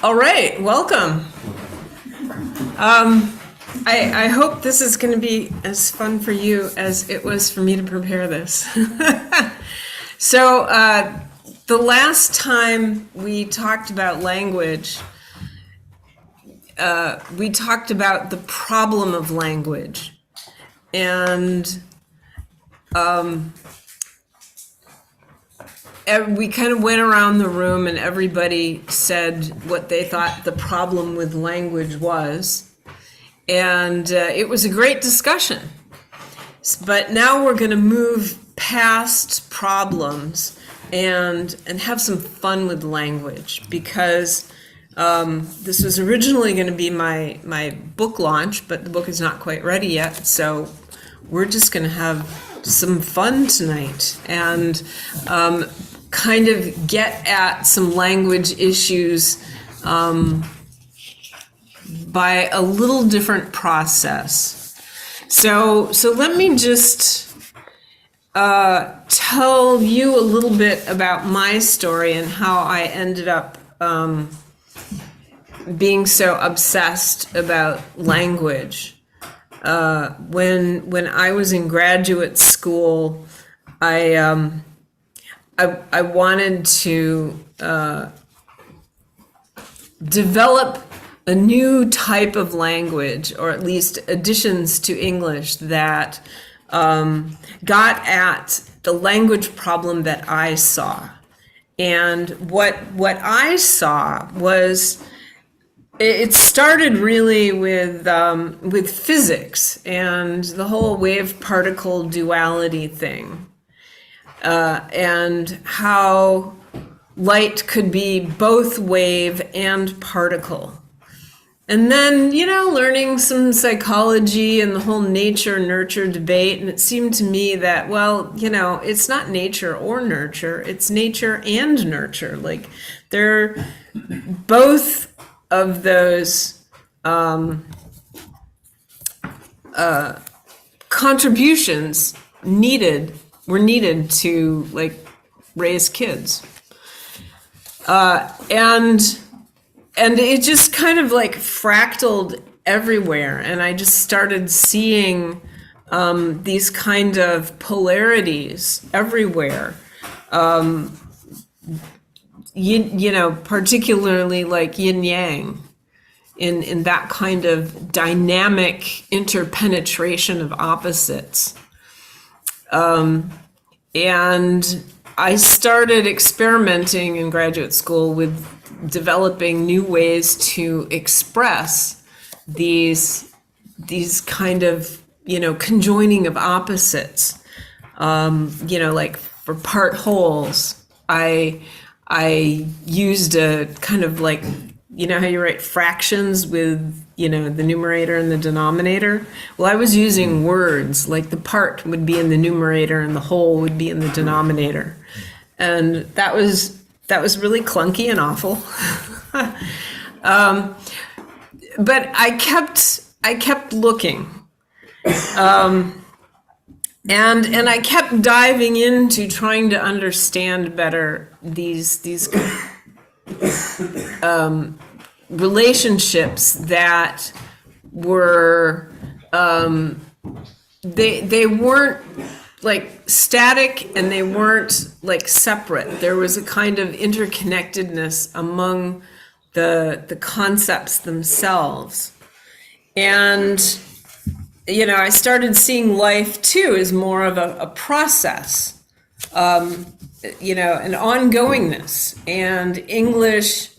All right, welcome. I hope this is going to be as fun for you as it was for me to prepare this. So the last time we talked about language, we talked about the problem of language. And we kind of went around the room and everybody said what they thought the problem with language was. And it was a great discussion. But now we're going to move past problems and have some fun with language, because this was originally going to be my book launch, but the book is not quite ready yet. So we're just going to have some fun tonight and kind of get at some language issues by a little different process. So let me just tell you a little bit about my story and how I ended up being so obsessed about language. When I was in graduate school, I wanted to develop a new type of language, or at least additions to English that got at the language problem that I saw. And what I saw was, it started really with physics and the whole wave-particle duality thing, and how light could be both wave and particle. And then, learning some psychology and the whole nature-nurture debate, and it seemed to me that, well, it's not nature or nurture, it's nature and nurture. Like, they're both of those contributions were needed to, like, raise kids. And it just kind of like fractaled everywhere, and I just started seeing these kind of polarities everywhere. Particularly like yin yang, in that kind of dynamic interpenetration of opposites. And I started experimenting in graduate school with developing new ways to express these kind of, conjoining of opposites. Like for part wholes, I used a kind of like, how you write fractions with, the numerator and the denominator? Well, I was using words, like the part would be in the numerator and the whole would be in the denominator. And that was really clunky and awful. But I kept looking. And I kept diving into trying to understand better these relationships that were, they weren't like static, and they weren't like separate. There was a kind of interconnectedness among the concepts themselves. And I started seeing life too as more of a process, an ongoingness. And English,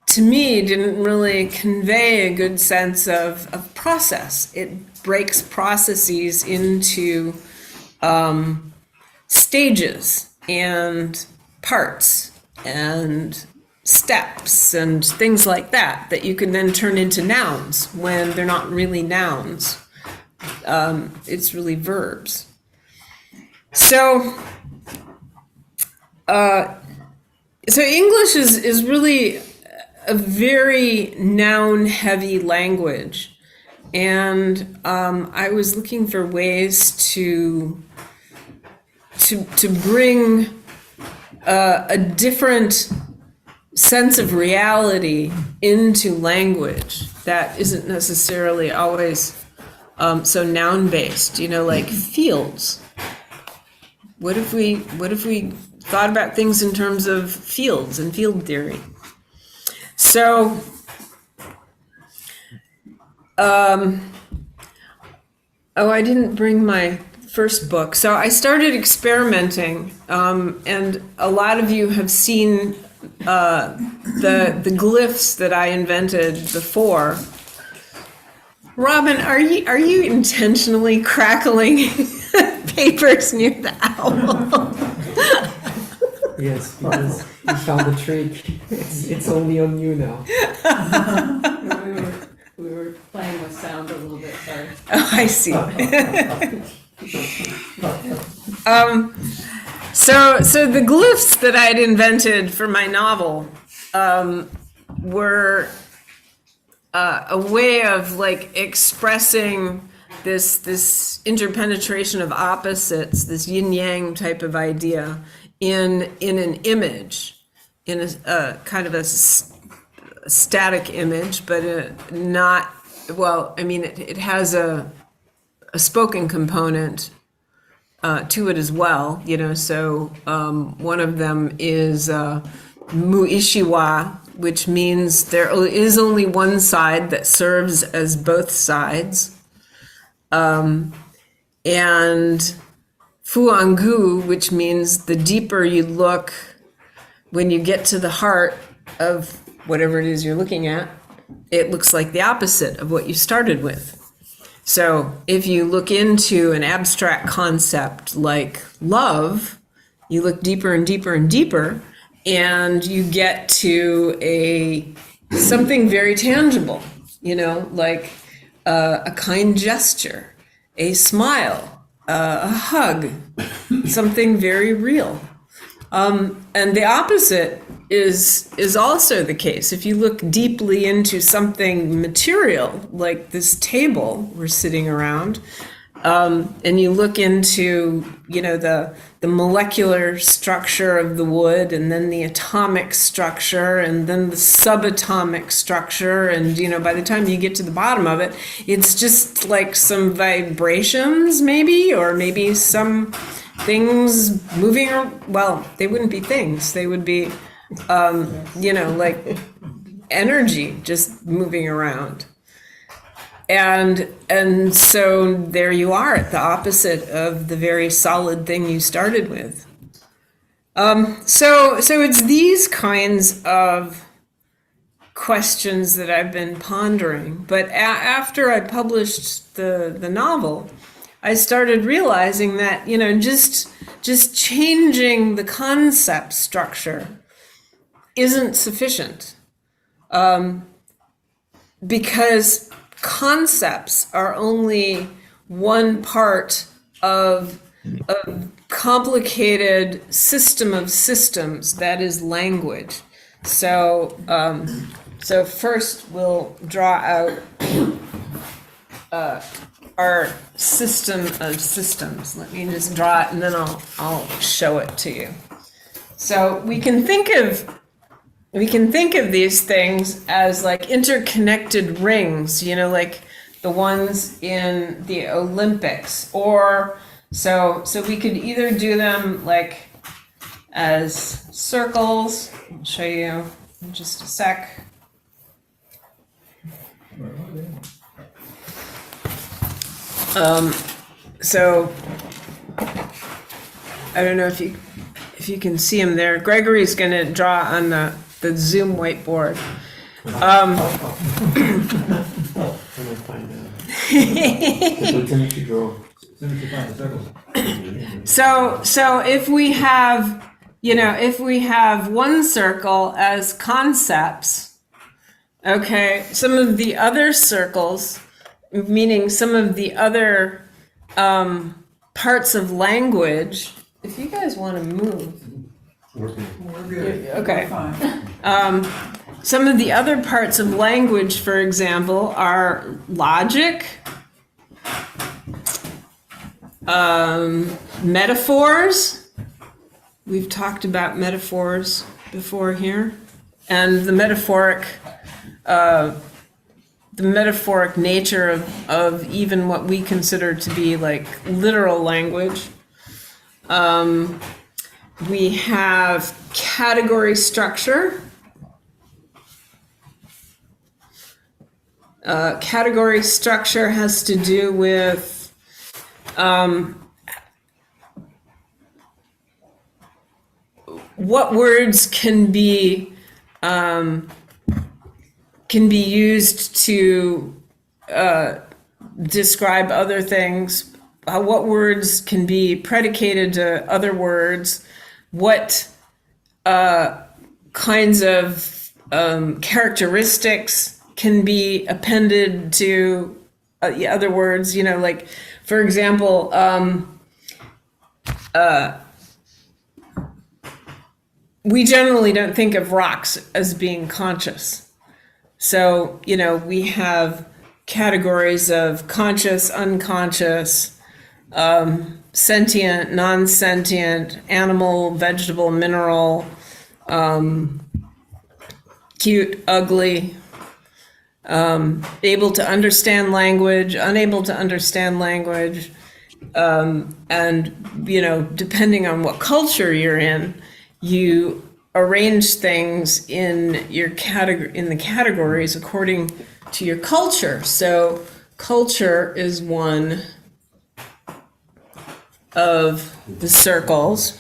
to me, didn't really convey a good sense of process. It breaks processes into stages and parts and steps and things like that you can then turn into nouns when they're not really nouns. It's really verbs. So English is really a very noun-heavy language, and I was looking for ways to bring a different sense of reality into language that isn't necessarily always so noun-based, like fields. What if we thought about things in terms of fields and field theory? So, I didn't bring my first book. So I started experimenting, and a lot of you have seen the glyphs that I invented before. Robin, are you intentionally crackling papers near the owl? Yes, because you found the trick. It's only on you now. We were playing with sound a little bit, sorry. Oh, I see. So the glyphs that I had invented for my novel were a way of expressing this interpenetration of opposites, this yin yang type of idea in an image, in a kind of a static image, but not, well, I mean, it has a spoken component to it as well, so one of them is muishiwa, which means there is only one side that serves as both sides, and fuangu, which means the deeper you look, when you get to the heart of whatever it is you're looking at, it looks like the opposite of what you started with. So if you look into an abstract concept like love, you look deeper and deeper and deeper, and you get to something very tangible, like a kind gesture, a smile, a hug, something very real. And the opposite is also the case. If you look deeply into something material, like this table we're sitting around, and you look into, the molecular structure of the wood, and then the atomic structure, and then the subatomic structure, and, by the time you get to the bottom of it, it's just like some vibrations maybe, or maybe some things moving, well, they wouldn't be things, they would be, like energy just moving around. And so there you are at the opposite of the very solid thing you started with. So it's these kinds of questions that I've been pondering. But after I published the novel, I started realizing that, just changing the concept structure isn't sufficient, because concepts are only one part of a complicated system of systems that is language. So first we'll draw out our system of systems. Let me just draw it, and then I'll show it to you. So we can think of these things as like interconnected rings, like the ones in the Olympics, or so we could either do them like as circles. I'll show you in just a sec. So I don't know if you can see him there. Gregory's going to draw on the Zoom whiteboard. So if we have one circle as concepts, okay, some of the other circles, meaning some of the other parts of language, if you guys want to move. We're good. Okay. We're fine. Some of the other parts of language, for example, are logic, metaphors, we've talked about metaphors before here, and the metaphoric nature of even what we consider to be like literal language. We have category structure. Category structure has to do with what words can be used to describe other things, what words can be predicated to other words, what kinds of characteristics can be appended to other words, like, for example, we generally don't think of rocks as being conscious. So, we have categories of conscious, unconscious, sentient, non-sentient, animal, vegetable, mineral, cute, ugly, able to understand language, unable to understand language, and depending on what culture you're in, you arrange things in your in the categories according to your culture. So culture is one of the circles.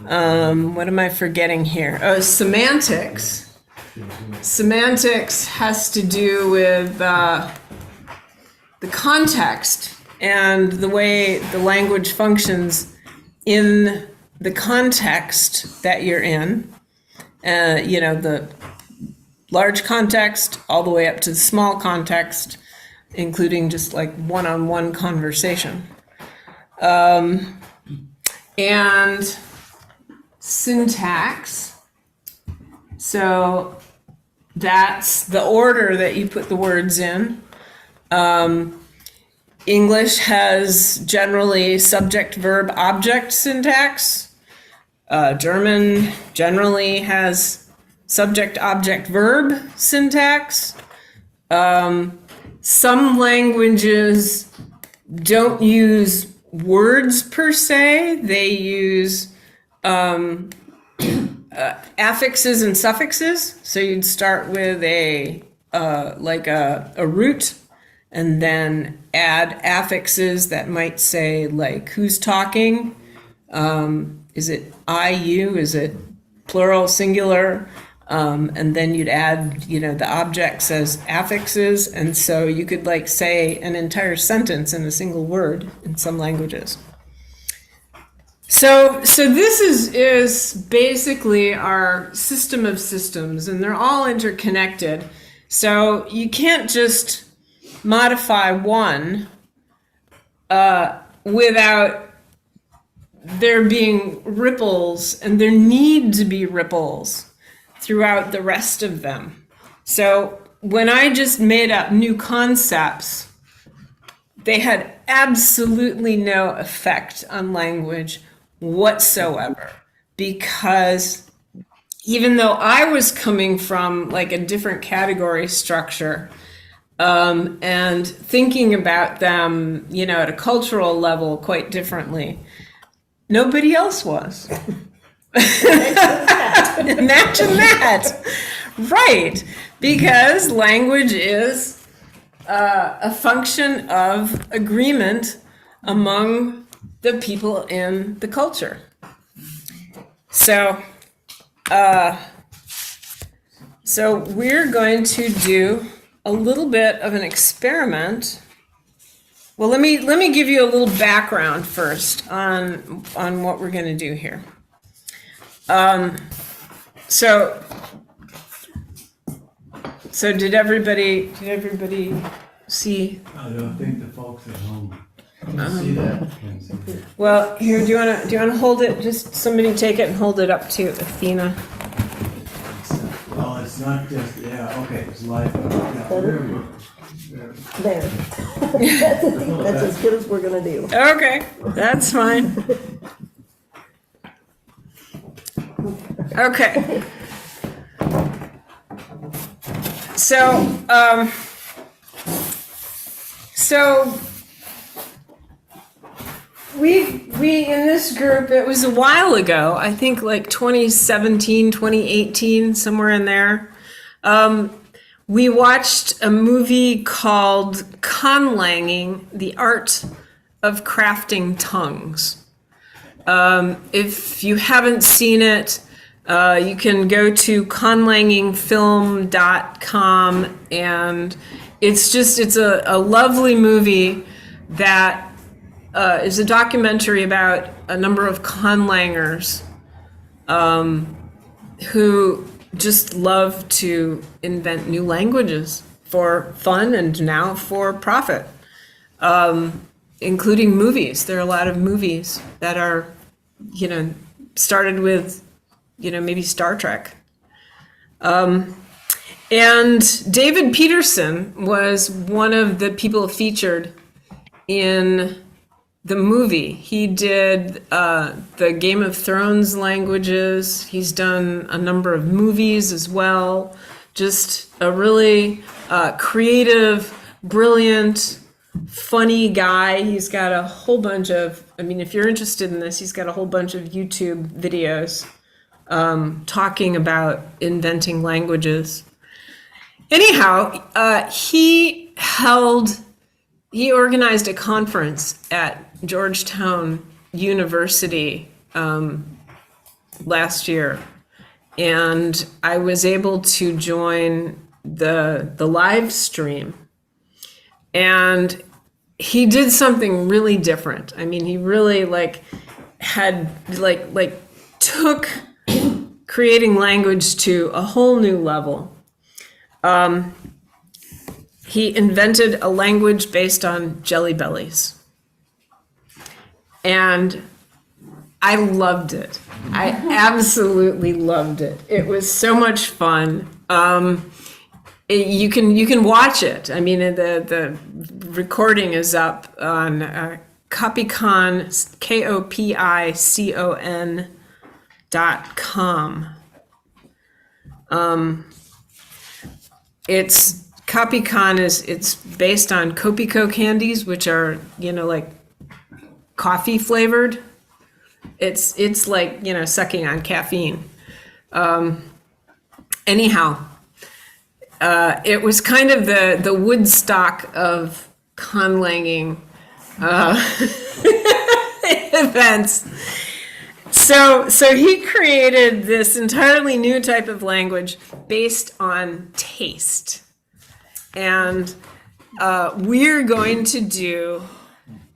What am I forgetting here? Oh, semantics. Semantics has to do with the context and the way the language functions in the context that you're in. The large context all the way up to the small context, including just like one-on-one conversation. And syntax. So that's the order that you put the words in. English has generally subject, verb, object syntax. German generally has subject, object, verb syntax. Some languages don't use words per se. They use affixes and suffixes. So you'd start with a root, and then add affixes that might say, like, who's talking? Is it I, you? Is it plural, singular? And then you'd add, the objects as affixes. And so you could say an entire sentence in a single word in some languages. So this is basically our system of systems, and they're all interconnected. So you can't just modify one without there being ripples, and there need to be ripples throughout the rest of them. So when I just made up new concepts, they had absolutely no effect on language whatsoever, because even though I was coming from a different category structure, and thinking about them, at a cultural level quite differently, nobody else was. Imagine that. Right. Because language is a function of agreement among the people in the culture. So we're going to do a little bit of an experiment. Well, let me give you a little background first on what we're going to do here. So did everybody see? I don't think the folks at home can see that. Well, here, do you want to hold it? Just somebody take it and hold it up to Athena. Well, it's not just, okay, it's live. Yeah, there we go. There. That's as good as we're gonna do. Okay, that's fine. Okay. So, we in this group, it was a while ago, I think like 2017, 2018, somewhere in there. We watched a movie called Conlanging, the Art of Crafting Tongues. If you haven't seen it, you can go to conlangingfilm.com, and it's a lovely movie that is a documentary about a number of conlangers who just love to invent new languages for fun and now for profit, including movies. There are a lot of movies that are, started with, maybe Star Trek. And David Peterson was one of the people featured in the movie. He did the Game of Thrones languages. He's done a number of movies as well. Just a really creative, brilliant, funny guy. He's got a whole bunch of, if you're interested in this, he's got a whole bunch of YouTube videos talking about inventing languages. Anyhow, he organized a conference at Georgetown University last year, and I was able to join the live stream. And he did something really different. He really took creating language to a whole new level. He invented a language based on jelly bellies. And I loved it. I absolutely loved it. It was so much fun. You can watch it. The recording is up on Copicon, KOPICON.com. Copicon it's based on Copico candies, which are, like coffee flavored. It's like, sucking on caffeine. Anyhow, it was kind of the Woodstock of conlanging events. So he created this entirely new type of language based on taste. And we're going to do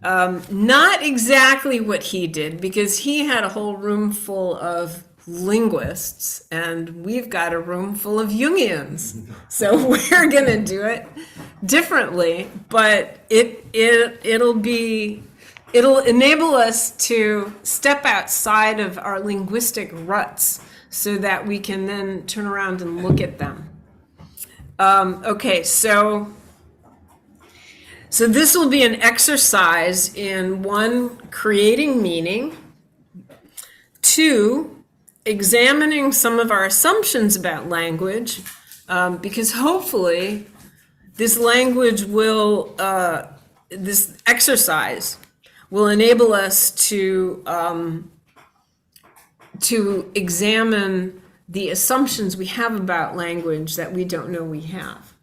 not exactly what he did, because he had a whole room full of linguists, and we've got a room full of Jungians. So we're going to do it differently, but it'll enable us to step outside of our linguistic ruts so that we can then turn around and look at them. Okay, so this will be an exercise in 1, creating meaning, 2, examining some of our assumptions about language, because hopefully this exercise will enable us to examine the assumptions we have about language that we don't know we have.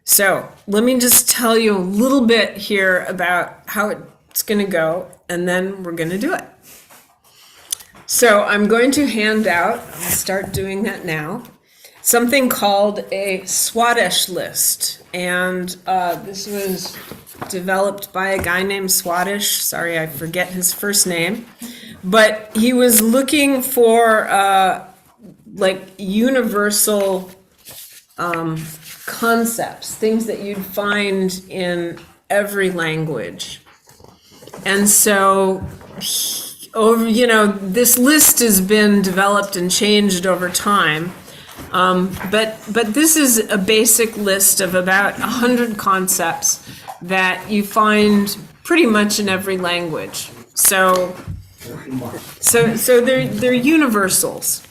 So let me just tell you a little bit here about how it's going to go, and then we're going to do it. So I'm going to hand out, I'll start doing that now, something called a Swadesh list. And this was developed by a guy named Swadesh. Sorry, I forget his first name. But he was looking for universal concepts, things that you'd find in every language. And so this list has been developed and changed over time. But this is a basic list of about 100 concepts that you find pretty much in every language. So So they're universals,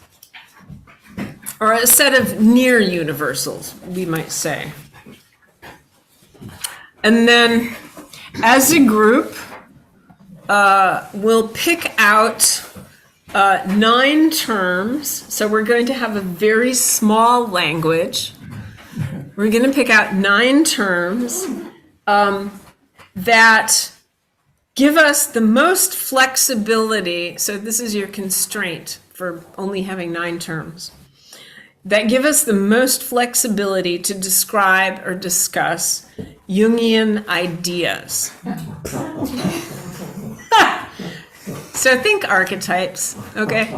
or a set of near universals, we might say. And then, as a group, we'll pick out 9 terms. So we're going to have a very small language. We're going to pick out 9 terms that give us the most flexibility. So this is your constraint for only having 9 terms. That give us the most flexibility to describe or discuss Jungian ideas. So think archetypes, okay?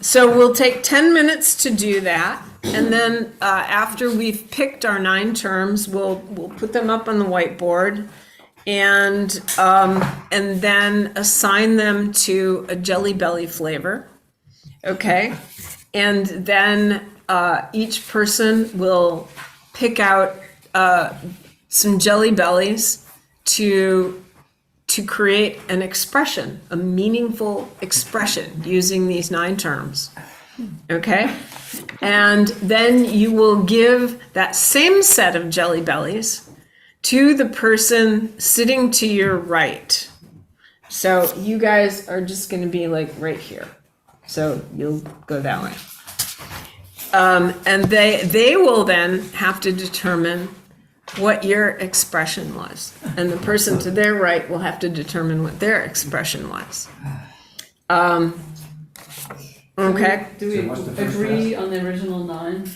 So we'll take 10 minutes to do that. And then after we've picked our 9 terms, we'll put them up on the whiteboard and then assign them to a Jelly Belly flavor, okay? And then each person will pick out some Jelly Bellies to create an expression, a meaningful expression using these 9 terms, okay? And then you will give that same set of Jelly Bellies to the person sitting to your right. So you guys are just gonna be like right here. So you'll go that way. And they will then have to determine what your expression was. And the person to their right will have to determine what their expression was. Okay. Do we So what's the first agree on the original 9?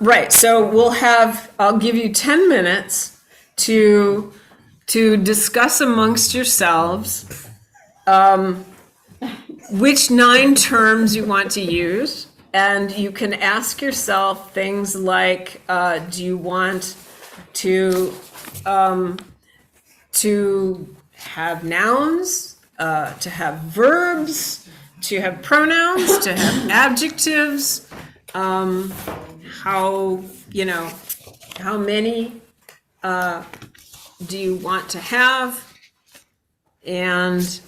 Right, so I'll give you 10 minutes to discuss amongst yourselves which 9 terms you want to use. And you can ask yourself things like, do you want to have nouns, to have verbs, to have pronouns, to have adjectives? How many do you want to have? And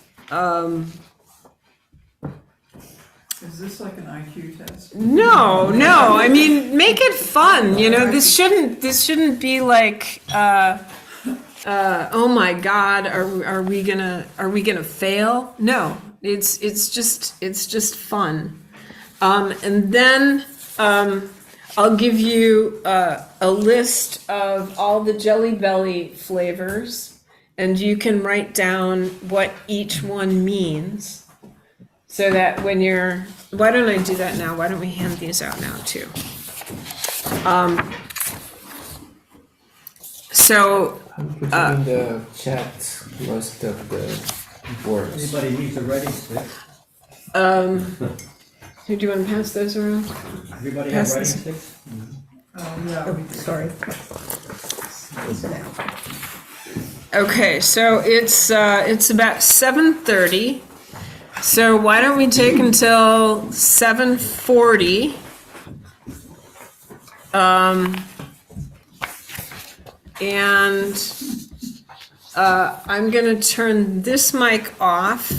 Is this like an IQ test? no, I mean, make it fun. This shouldn't be like, oh my God, are we gonna fail? No, it's just fun. And then I'll give you a list of all the Jelly Belly flavors, and you can write down what each one means. So that why don't I do that now? Why don't we hand these out now too? So I'm putting in the chat most of the words. Anybody needs a writing stick? do you want to pass those around? Everybody have Pass writing this. sticks? Yeah. Oh, sorry. Is it out? Okay, so it's about 7:30. So why don't we take until 7:40? And I'm gonna turn this mic off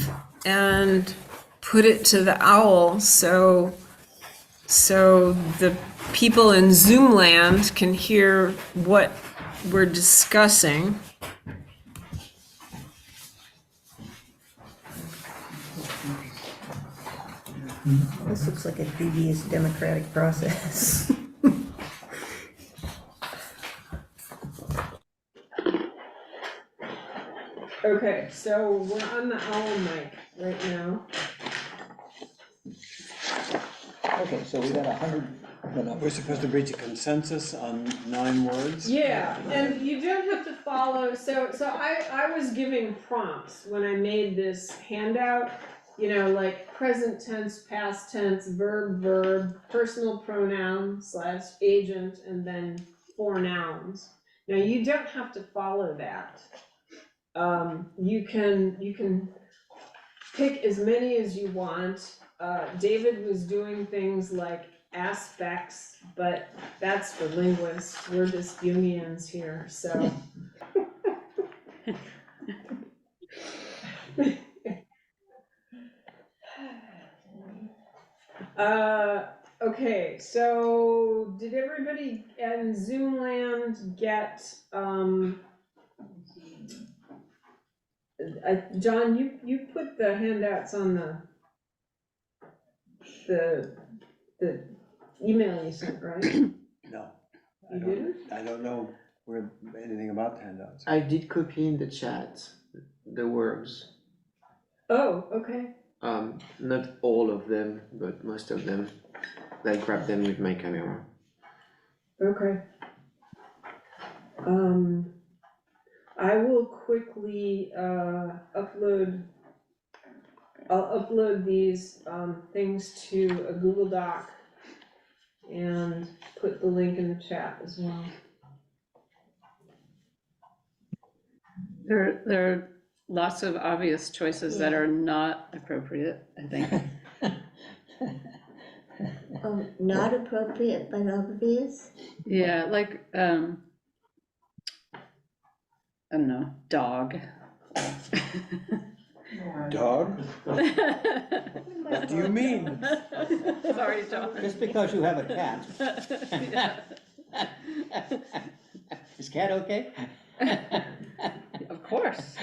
and put it to the owl so the people in Zoom land can hear what we're discussing. This looks like a previous democratic process. Okay, so we're on the owl mic right now. Okay, so we got 100, We're supposed to reach a consensus on 9 words? Yeah, and you don't have to follow, so I was giving prompts when I made this handout, like present tense, past tense, verb, personal pronoun / agent, and then 4 nouns. Now, you don't have to follow that. You can pick as many as you want. David was doing things like aspects, but that's for linguists. We're just Jungians here, so. Okay, so did everybody in Zoom land get, John, you put the handouts on the email you sent, right? No. You didn't? I don't know where, anything about the handouts. I did copy in the chat the words. Oh, okay. Not all of them, but most of them. I grabbed them with my camera. Okay. I will quickly, upload, I'll upload these, things to a Google Doc and put the link in the chat as well. There are lots of obvious choices that are not appropriate, I think. Not appropriate but obvious. Yeah, like, I don't know, dog. Dog? What do you mean? Sorry, John. Just because you have a cat. Is cat okay? Of course.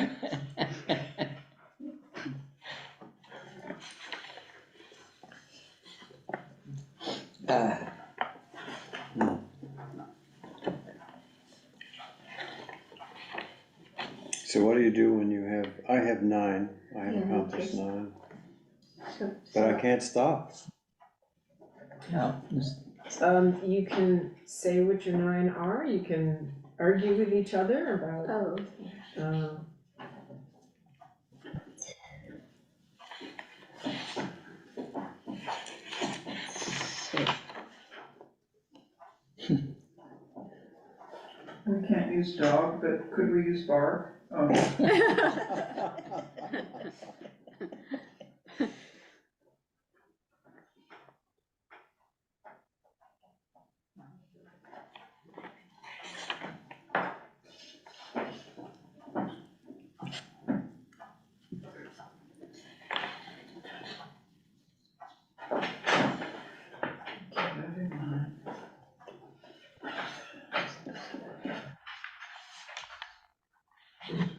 So what do you do when you have, I have 9, I have Yeah, accomplished okay. 9, So, but I can't stop. No, You can say what your 9 are, you can argue with each other about, oh, okay. We can't use dog, but could we use bark? Oh,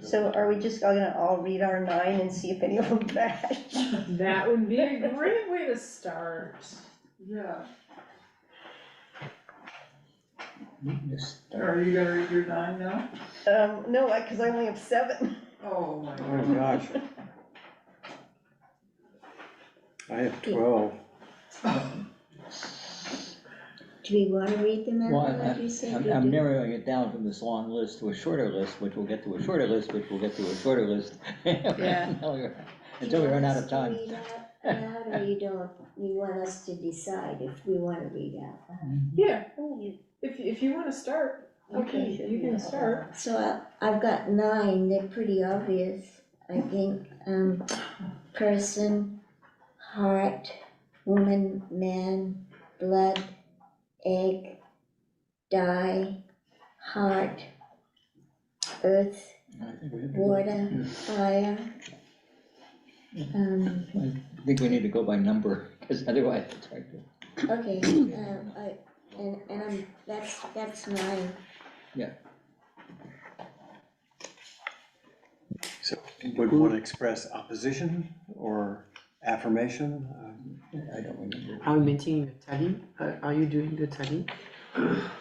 So are we just gonna all read our 9 and see if any of them match? that would be a great way to start. yeah. just Are you gonna read your 9 now? No, because I only have 7. Oh, my Oh God. gosh. I have 12. Do we want to read them Well, out loud, you said? I'm narrowing it down from this long list to a shorter list, which will get to a shorter list, which will get to a shorter list. Yeah. Until we run out of time. Do you want us to read out loud, or you don't, you want us to decide if we want to read out loud? Yeah, if you wanna start, Okay. you can start. So I've got 9, they're pretty obvious, I think. Person, heart, woman, man, blood, egg, dye, heart, earth, I think we have to go- water, fire. I think we need to go by number, because otherwise it's hard to. Okay, that's 9. So would one express opposition or affirmation? I don't remember. Are we maintaining a tally? Are you doing the tally?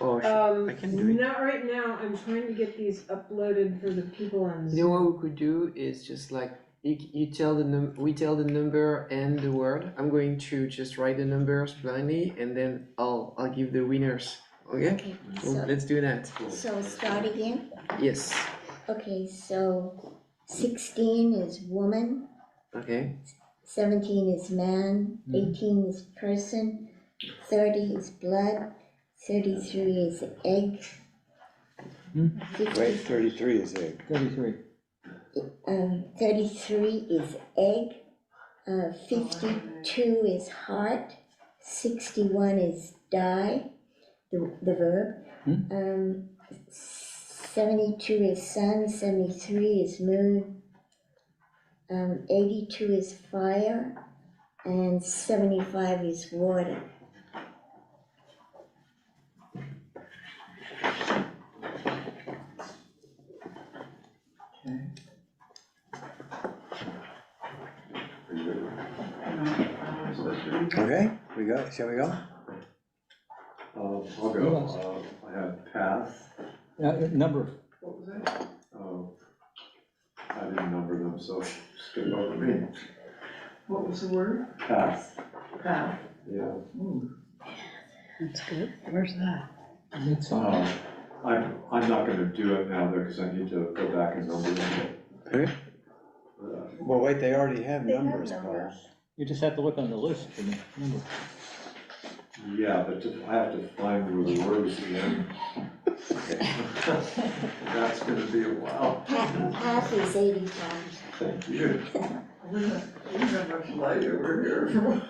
Or I can do it. Not right now, I'm trying to get these uploaded for the people on You know what Zoom. we could do is just like you tell we tell the number and the word. I'm going to just write the numbers blindly, and then I'll give the winners. Okay? Okay, Well, so, let's do that. start again? Yes. Okay, so 16 is woman, Okay. 17 is man, 18 is person, 30 is blood, 33 is egg. Wait, 33 is egg. 33. 33 is egg, 52 is heart, 61 is die, the verb. 72 is sun, 73 is moon, 82 is fire, and 75 is water. Okay. Okay, we go, shall we go? I'll Who go, else? I have path, Number, What was that? I didn't number them, so skip over me. What was the word? Path, Path. yeah. Ooh. That's good. Where's that? it's I'm not gonna do it now though, because I need to go back and number them. Okay. Well, wait, they already have They have numbers, Paul. numbers. you just have to look on the list for the number. Yeah, but I have to find where the word is again. That's gonna be a while. Path is 85. Thank you. We have much light over here.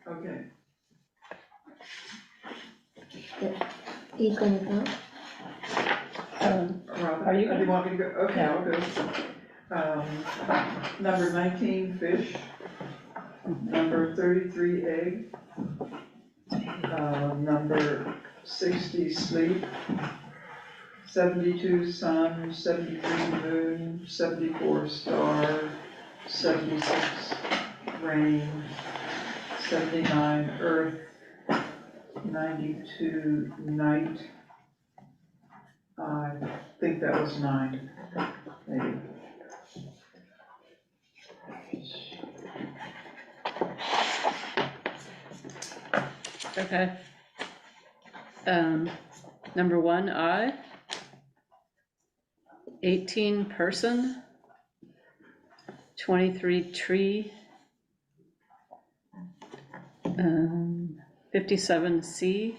Okay. You gonna go? Robin, Are you do you want me to go? Okay, I'll go. Number 19, fish. Number 33, egg. Number 60, sleep. 72, sun. 73, moon. 74, star. 76, rain. 79, earth. 92, night. I think that was 9, maybe. Okay. Number 1, I. 18, person. 23, tree. 57, sea.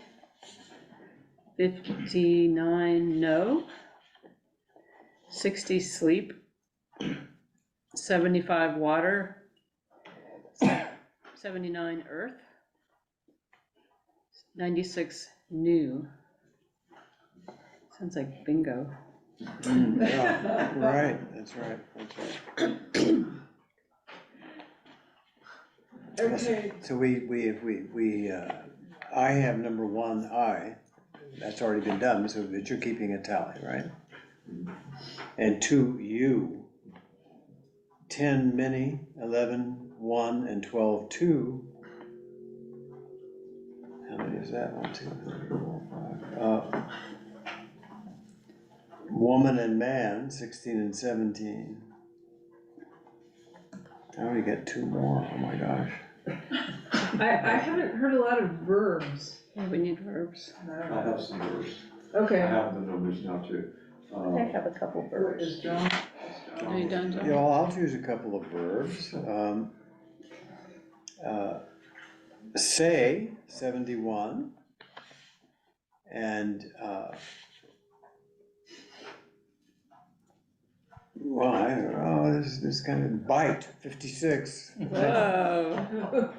59, no. 60, sleep. 75, water. 79, earth. 96, new. Sounds like bingo. Yeah, right, that's right, that's right. Okay. So I have number 1, I, that's already been done, so that you're keeping a tally, right? And 2, you, 10, many, 11, 1, and 12, 2. How many is that? 1, 2, 3, 4, 5. Woman and man, 16 and 17. I only get 2 more, oh my gosh. I haven't heard a lot of verbs. Yeah, we need verbs. I have some numbers. I Okay. have the numbers now too. I have a couple What birds. is John? Are you done, John? Yeah, well, I'll choose a couple of verbs. Say, 71. And, well, I don't know, this kind of bite, 56. Whoa.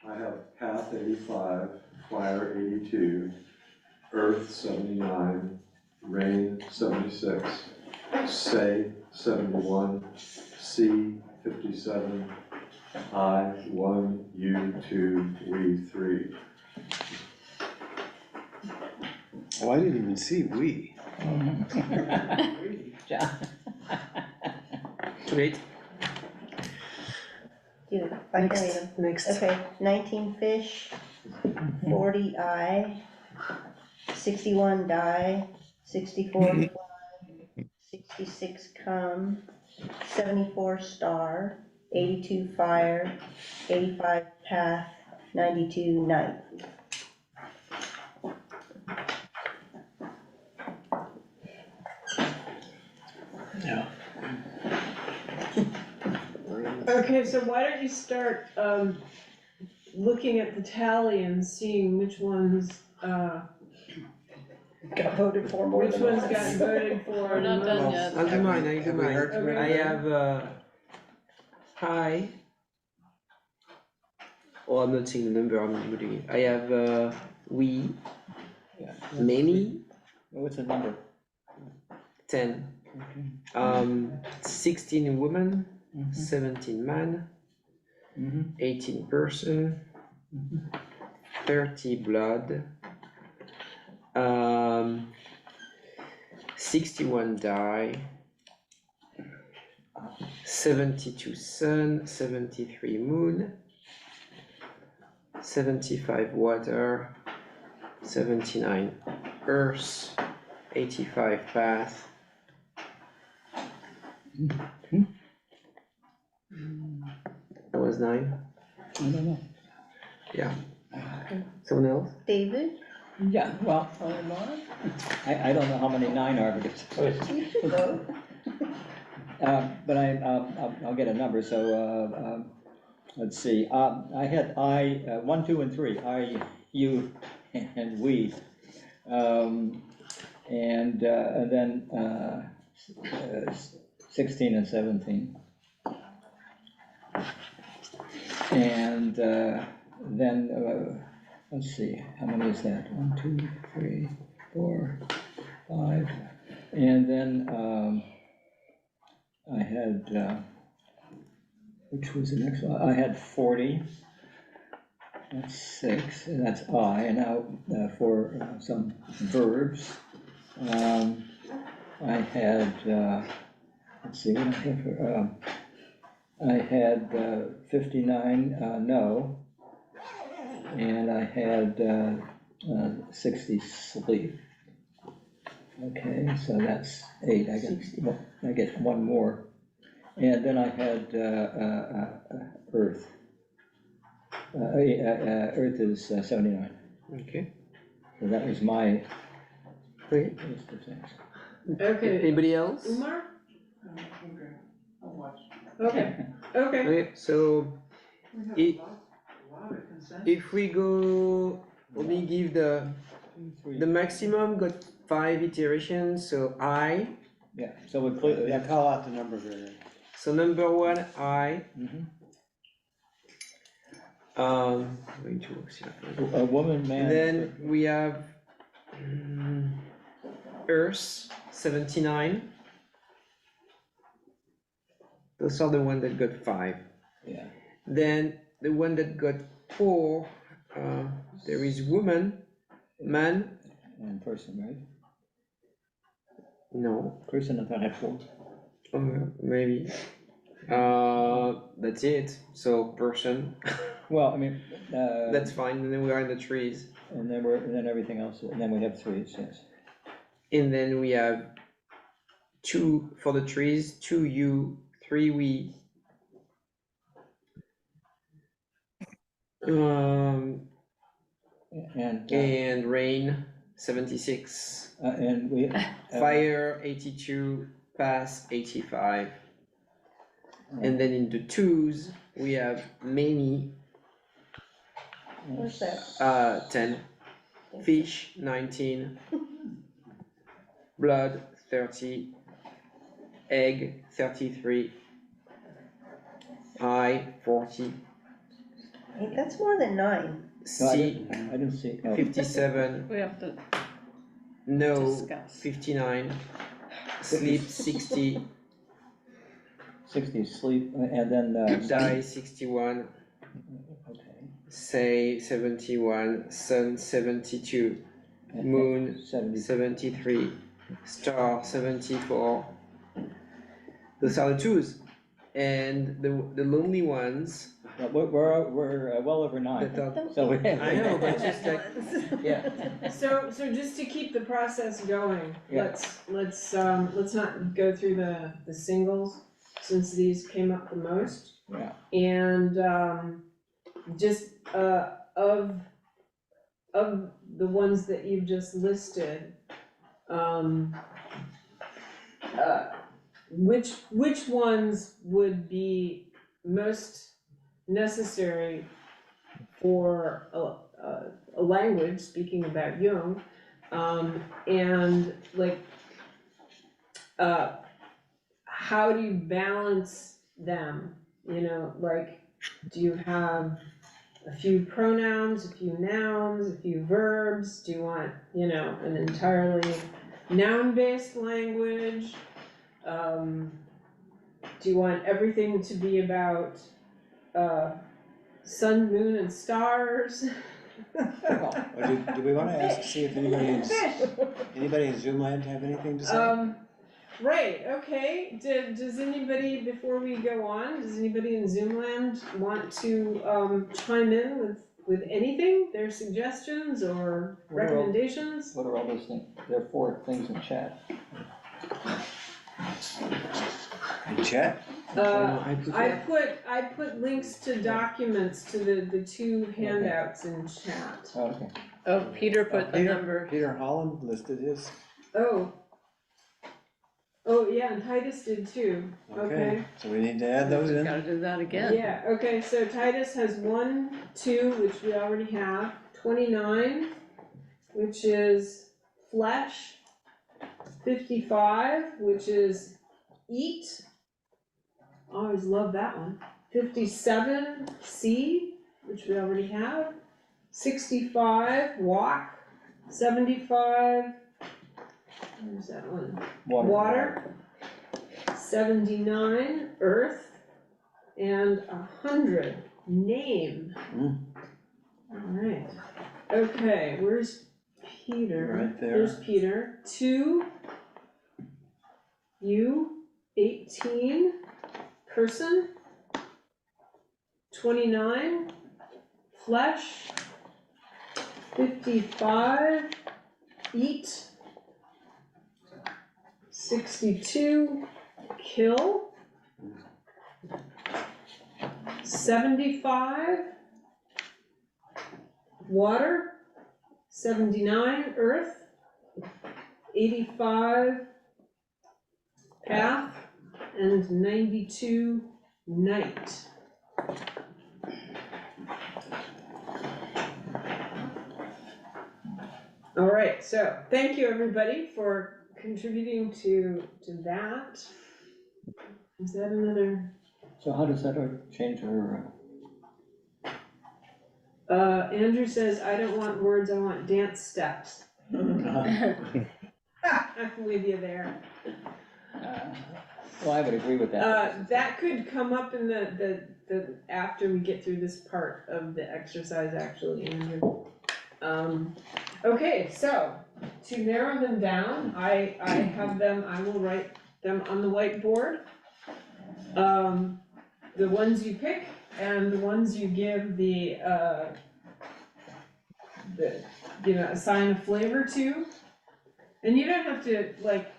I have path 85, fire 82, earth 79, rain 76, say 71, sea 57, I 1, you 2, we 3. Oh, I didn't even see we. John. Wait, Yeah, I can read them. next. Okay, 19 fish, 40 eye, 61 die, 64 fly, 66 come, 74 star, 82 fire, 85 path, 92 night. Yeah. Okay, so why don't you start, looking at the tally and seeing which ones, Got voted for more which than ones once. got voted for. We're not the done most. yet. I'll do mine, I'll do Have we mine. heard from Okay. I everybody? have, hi. Oh, I'm not seeing the number, I'm doing it. I have, we, Yeah. many, What's the number? 10, 16 women, Mhm. 17 men, Mhm. 18 person, 30 blood, 61 die, 72 sun, 73 moon, 75 water, 79 earth, 85 path. That was 9. I don't know. Yeah. Someone else? David, Yeah, well, I don't know how many 9 are, but you should go. but I'll get a number, so, let's see, I had 1, 2, and 3, I, you, and we. And then 16 and 17. And then, let's see, how many is that? 1, 2, 3, 4, 5. And then I had, which was the next one? I had 40. That's 6, and that's I. And now for some verbs, I had, let's see, what I have for, I had 59 no, and I had 60 sleep. Okay, so that's 8. I get one more. And then I had Earth. Earth is 79. Okay. So that was my Okay. list of things. Okay, Anybody else? Umar? Okay, I'll watch. Okay, okay. Okay, so We have a lot of consensus. if we go, let me give the maximum got 5 iterations, so I. Yeah, so we clear, Yeah, call out the number there. So number 1, I. Mhm. I'm going to work here. A woman, man. And then we have Earth, 79. Those are the one that got 5. Yeah. Then the one that got 4, there is woman, man, And person, right? no, Person, I thought had 4. maybe. That's it, so person, Well, I mean, that's fine, and then we are in the trees. and then everything else, and then we have 3, yes. And then we have 2 for the trees, 2 you, 3 we. And rain, 76. And we. Fire, 82. Pass, 85. And then in the 2s, we have many, What's that? 10. Fish, 19. Blood, 30. Egg, 33. Eye, 40. Hey, that's more than 9. No, I C, didn't see. Oh. 57. We have to No, discuss. 59. Sleep, 60. 60 sleep, and then. Die, 61. Okay. Say, 71. Sun, 72. Moon, 73. Star, 74. Those are the 2s. And the lonely ones, Well, we're well over 9. that are, So we have. I know, but just like, Yeah. So just to keep the process going, Yeah. let's not go through the singles, since these came up the most. Yeah. And, just, of the ones that you've just listed, which ones would be most necessary for a language, speaking about Jung, and like, how do you balance them? You know, like, do you have a few pronouns, a few nouns, a few verbs? Do you want, an entirely noun-based language? Do you want everything to be about, sun, moon, and stars? Or do we wanna ask, see if anybody in Zoomland have anything to say? Right, okay, does anybody, before we go on, does anybody in Zoomland want to, chime in with anything, their suggestions or What are all- recommendations? What are all those things? There are 4 things in chat. In chat? I put links to documents to the 2 handouts in chat. Oh, okay. Oh, Peter put the number. Peter Holland listed his, Oh, yeah, and Titus did too, okay. so we need to add those in. Gotta do that again. Yeah, okay, so Titus has 1, 2, which we already have, 29, which is flesh, 55, which is eat, always love that one, 57, see, which we already have, 65, walk, 75, where's that one? Water, 79, earth, and 100, name. Alright, okay, where's Peter? Right there. There's Peter, 2, you, 18, person, 29, flesh, 55, eat, 62, kill, 75, water, 79, earth, 85, path, and 92, night. All right, so thank you everybody for contributing to that. Is that another? So how does that change our, Andrew says, I don't want words, I want dance steps. I'm with you there. well, I would agree with that. That could come up in the after we get through this part of the exercise, actually, Andrew. Okay, so to narrow them down, I have them, I will write them on the whiteboard. The ones you pick and the ones you give the assign a flavor to. And you don't have to like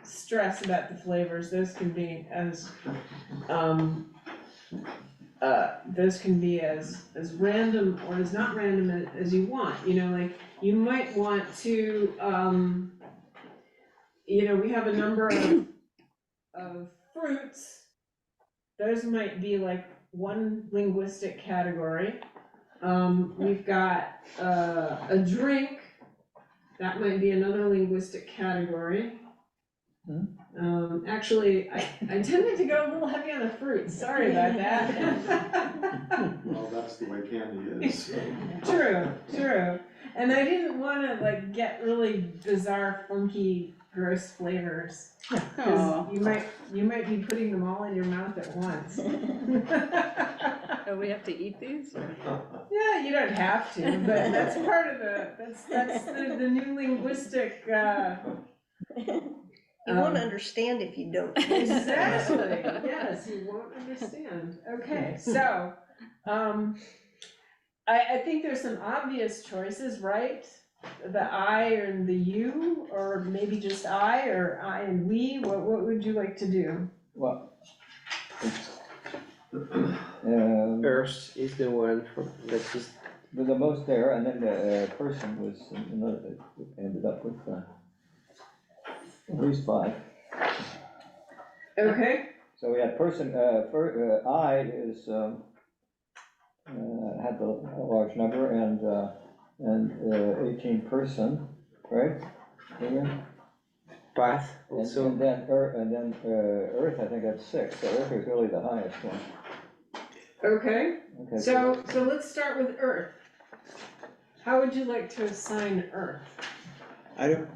stress about the flavors, those can be as random or as not random as you want, like you might want to, we have a number of fruits, those might be like one linguistic category. We've got a drink, that might be another linguistic category. Actually, I tended to go a little heavy on the fruits, sorry about that. Well, that's the way candy is. True, and I didn't wanna like get really bizarre, funky, gross flavors. Cause you might be putting them all in your mouth at once. Oh, we have to eat these? Yeah, you don't have to, but that's part of that's the new linguistic, You won't understand if you don't. exactly, yes, you won't understand. Okay, so, I think there's some obvious choices, right? The I and the you, or maybe just I, or I and we, what would you like to do? Well, Earth is the one that is, the most there, and then the person was another, ended up with at least 5. Okay, So we had person, I is, had the large number, and 18 person, right? Yeah. path And also. then Earth, I think that's 6, so Earth is really the highest one. okay, Okay, so let's start with Earth. How would you like to assign Earth? I don't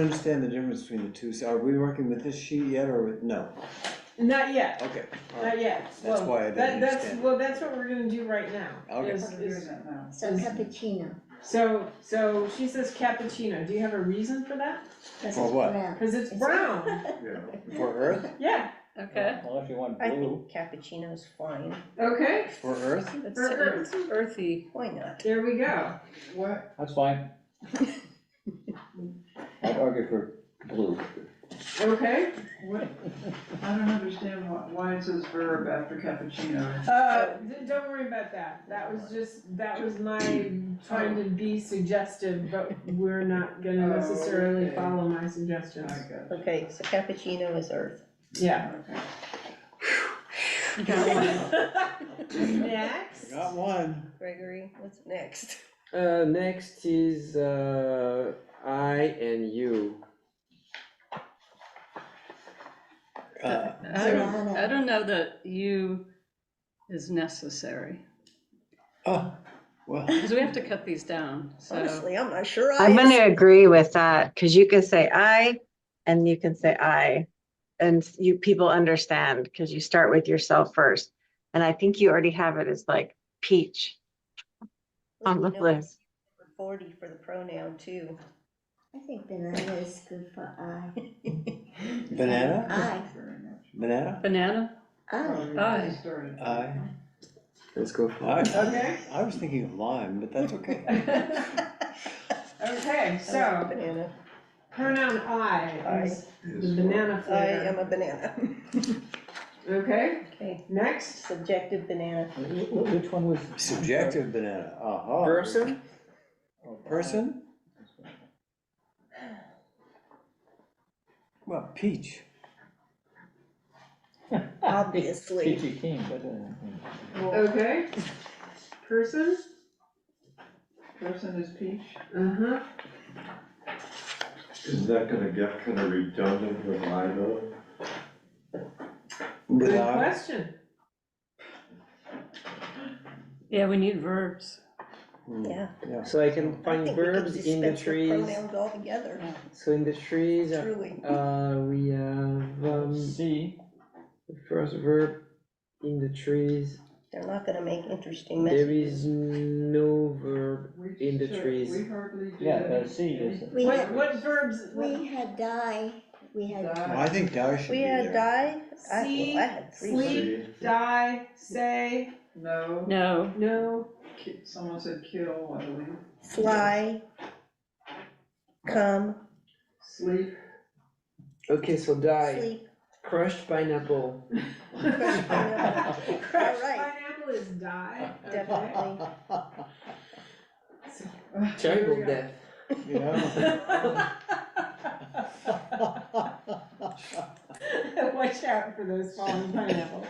understand the difference between the two, so are we working with this sheet yet, or with, no? Not yet, Okay, all right. not yet. That's Well, why I didn't that's, understand. well, that's what we're gonna do right now. Okay. is- What are we is- doing that now? So cappuccino, So she says cappuccino. Do you have a reason for that? because For it's what? brown. Because it's brown. Yeah. For Earth? Yeah, Okay. Well, if you want I blue, think cappuccino's fine. okay, For Earth? It's For Earth. earthy. Why not? there we go. What, that's fine. I'd argue for blue. Okay. what, I don't understand why it says verb after cappuccino. Don't worry about that. That was my trying to be suggestive, but we're not gonna Oh, necessarily okay. follow my suggestions. I got it, Okay, so cappuccino is earth. Yeah. okay. Next. Got one. Gregory, what's next? Next is, I and you. I don't know that you is necessary, Oh, well, because we have to cut these down, so. Honestly, I'm not sure I'm I. gonna agree with that, because you can say I and you can say I. And people understand, because you start with yourself first. And I think you already have it as like peach on the You know, list. 40 for the pronoun too. I think banana is good for I. banana? I, Banana? Banana? I. Aye. I. Let's go for it. Okay. I was thinking of lime, but that's okay. Okay, so Banana. pronoun I is the banana I am flavor. a banana. Okay, Okay, next. subjective banana. Which one was? Subjective banana, uh-huh. Person? Person? Well, peach. Obviously. Peachy Keen, but, Okay. Person? Person is peach. Uh-huh. Isn't that gonna get kind of redundant with I though? Good Without, question. Yeah, we need verbs. Yeah. yeah. So I can I find think we could verbs in the dispense with trees. pronouns altogether, So in the trees, truly. we have, C, the first verb in the trees. They're not gonna make interesting There messages. is no verb in the trees. We hardly do. yeah, C is, We had, What verbs? we had die, we had, Well, I think die should We be had there. die, See, I had three. sleep, words. die, say, No, No, no. someone said kill, I believe. Fly, come, Sleep, Okay, so die. sleep. Crushed pineapple. Crushed pineapple. Crushed All right. pineapple is die. Okay. Definitely. Terrible There we go. death. Yeah. Watch out for those fallen pineapples.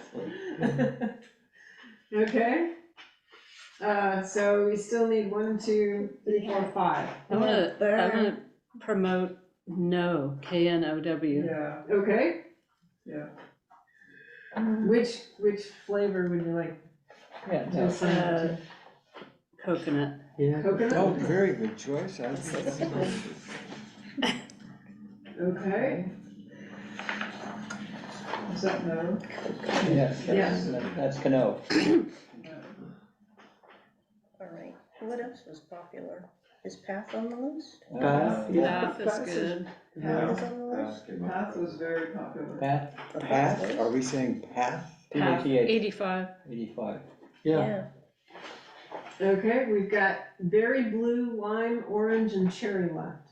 Okay. So we still need 1, 2, 3, 4, 5. I'm gonna burn. promote no, K-N-O-W. yeah, Okay. yeah. Which flavor would you like yeah, to no, assign it to? Coconut. Yeah. Coconut? Oh, very good choice, I think. Okay. Is that no? yes, Yes. that's Cano. No. All right. What else was popular? Is path on the list? Path, yeah. Path is good. Path is on the list? Path was very popular. Path, Path, are we saying path? Path, P-A-T-H, 85. 85. Yeah. Okay, we've got berry blue, lime, orange, and cherry left.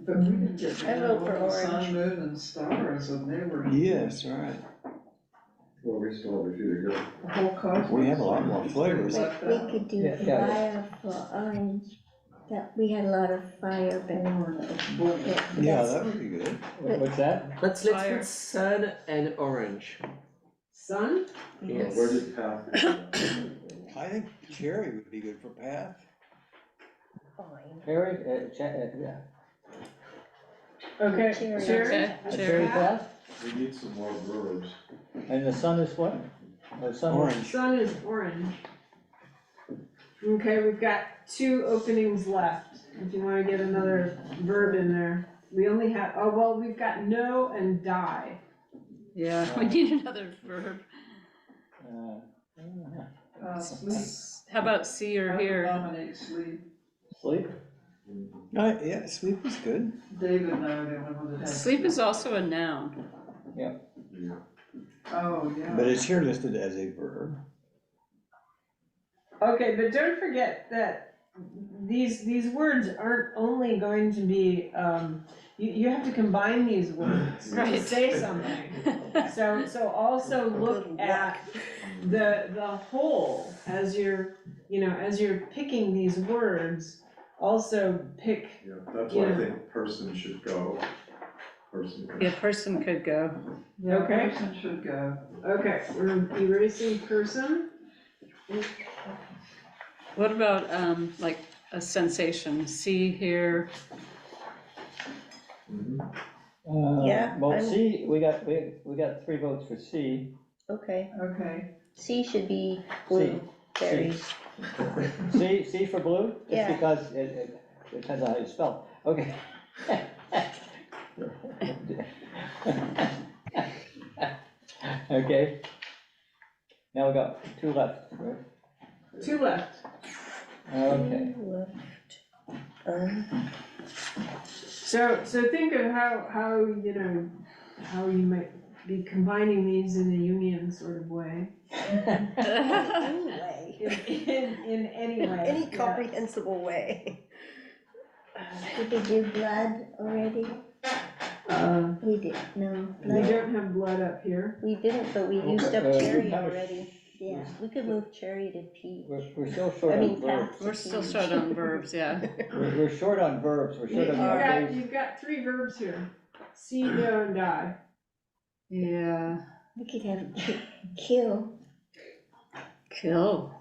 But we didn't get I vote for the sun, orange. moon, and stars, and they were. Yes, right. Well, we still have a few to go. The whole cosmos. We have a lot more flavors. but we could do Yeah, yeah. fire for orange. That, we had a lot of fire berry. Yeah, that would be good. What's that? Let's Fire. put sun and orange. Sun? Yes. Where did path go? I think cherry would be good for path. Fine. Cherry, yeah. Okay, Cherry. cherry? Okay, A cherry. cherry path, We need some more verbs. and the sun is what? The sun is Orange. Sun is orange. Okay, we've got 2 openings left, if you wanna get another verb in there. We only have, oh, well, we've got know and die. Yeah, we need another verb. Sleep. How about see or hear? Dominate sleep. Sleep? Yeah, sleep is good. David and I are the only ones that have. Sleep is also a noun. Yeah. Oh, yeah. But it's here listed as a verb. Okay, but don't forget that these words aren't only going to be, you have to combine these words to Right. say something. So also look Good at the whole as you're, as you're picking these words, also pick, Yeah, that's why I think person should go. Person. Yeah, person could go. Yeah, Okay. person should go. okay, we're erasing person. What about, like, a sensation, see, hear? Yeah, Well, I'm- C, we got 3 votes for C. Okay, Okay. C should be blue, berries. C for blue? Just Yeah. because it depends on how you spell. Okay. Okay. Now we got 2 left, right? 2 left. Okay. Left. So think of how how you might be combining these in a Jungian sort of way. Anyway, In any way. any yeah. comprehensible way. Did we do blood already? We did, no. We Blood, don't have blood up here. We didn't, but we used up we cherry have a- already. yeah. We could move cherry to P. We're still short I on mean, verbs. Pat. We're still short on verbs, yeah. We're short on verbs, we're short on You've got 3 verbs here. See, know, and die. Yeah, We could have kill kill,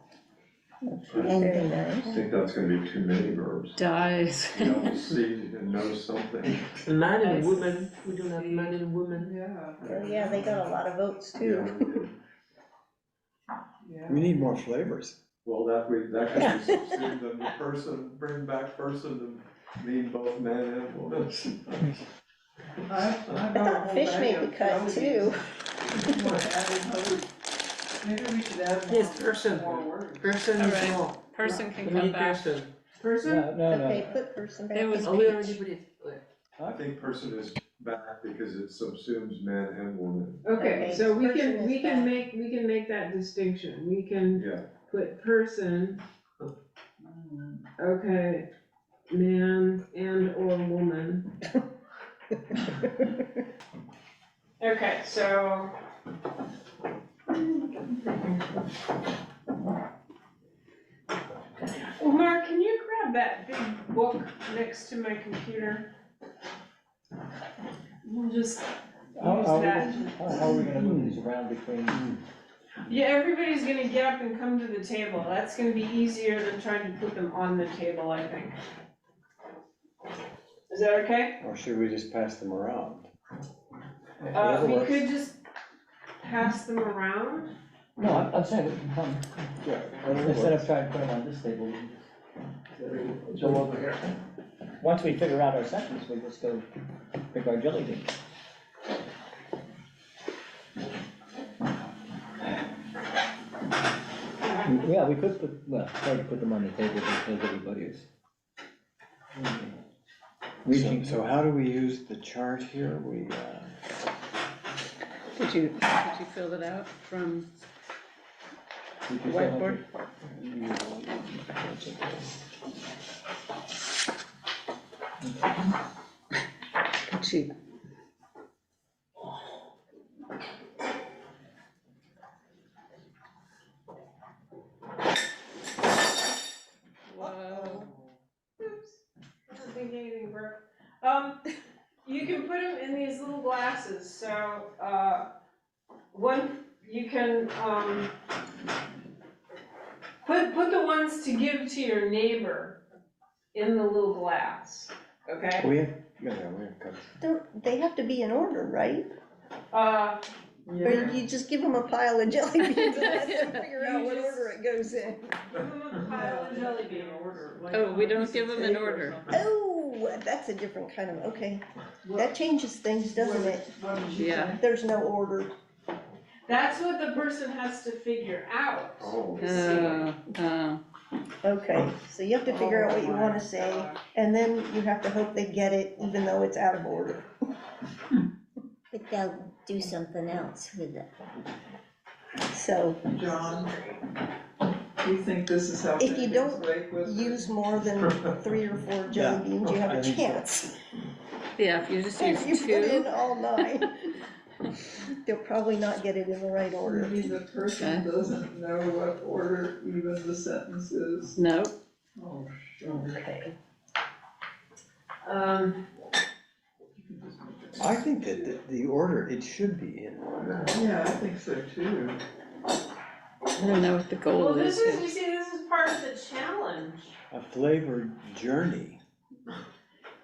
Very and nice. I think that's gonna be too many verbs. dies. You know, see and know something. Man and woman, we don't have man and woman. Yeah. Well, yeah, they got a lot of votes Yeah, too. we did. Yeah. We need more flavors. Well, that could be subsumed in the person, bring back person to mean both man and woman. I I thought fish made the cut too. Maybe we should add more. Yes, person. More words. Person All is right. more. Person can We come need back. person. Person? No. Okay, put person back. It was Oh, we peach. already put it. I think person is back because it subsumes man and woman. Okay, Okay, so we person can, is we can back. make that distinction. We can Yeah. put person, okay, man and or woman. Okay, so. Umar, can you grab that big book next to my computer? We'll just How use are that. we gonna move these around between? Yeah, everybody's gonna get up and come to the table. That's gonna be easier than trying to put them on the table, I think. Is that okay? Or should we just pass them around? Whatever We works. could just pass them around. No, I'm saying, we can come, Yeah. whatever instead works. of trying to put them on this table, we can just go over here. Once we figure out our sentence, we just go pick our jelly beans. Yeah, we could put, well, try to put them on the table because everybody is So, reaching. so how do we use the chart here? Did you fill it out from we the can still have whiteboard? Could you? Whoa. Oops. I don't think anything broke. You can put them in these little glasses, so, you can, put the ones to give to your neighbor in the little glass, okay? We have cups. They have to be in order, right? Or you just give them a pile of jelly beans and let them figure out what order it goes in. Oh, we don't give them an order. Oh, that's a different kind of, okay. That changes things, doesn't it? Yeah. There's no order. That's what the person has to figure out. Okay, so you have to figure out what you wanna say, and then you have to hope they get it, even though it's out of order. But they'll do something else with it. So, John, do you think this is helping if you things don't wake with use more than 3 or 4 jelly Yeah, beans, you have I a think so. chance. Yeah, if you just If you use put in 2, all 9, they'll probably not get it in the right order. Maybe the person doesn't know what order even the sentence is. no, Oh, sure. Okay. I think that the order, it should be in order. Yeah, I think so too. I don't know what the goal Well, is. you see, this is part of the challenge. A flavored journey.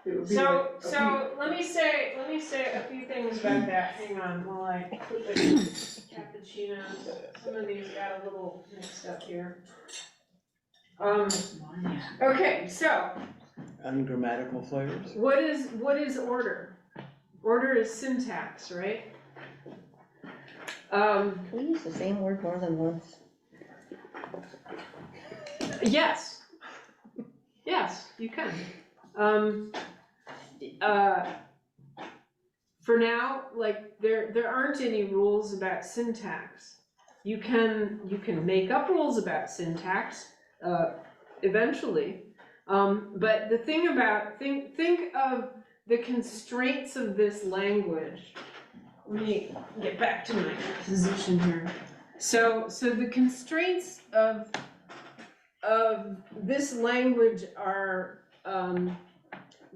It would be So, like- so let me say a few things about that. Hang on, while I put the cappuccinos. Some of these got a little mixed up here. Okay, so Ungrammatical flavors. what is order? Order is syntax, right? Can we use the same word more than once? Yes. Yes, you can. For now, like there aren't any rules about syntax. You can make up rules about syntax eventually. But the thing about think of the constraints of this language. Let me get back to my position here. So the constraints of this language are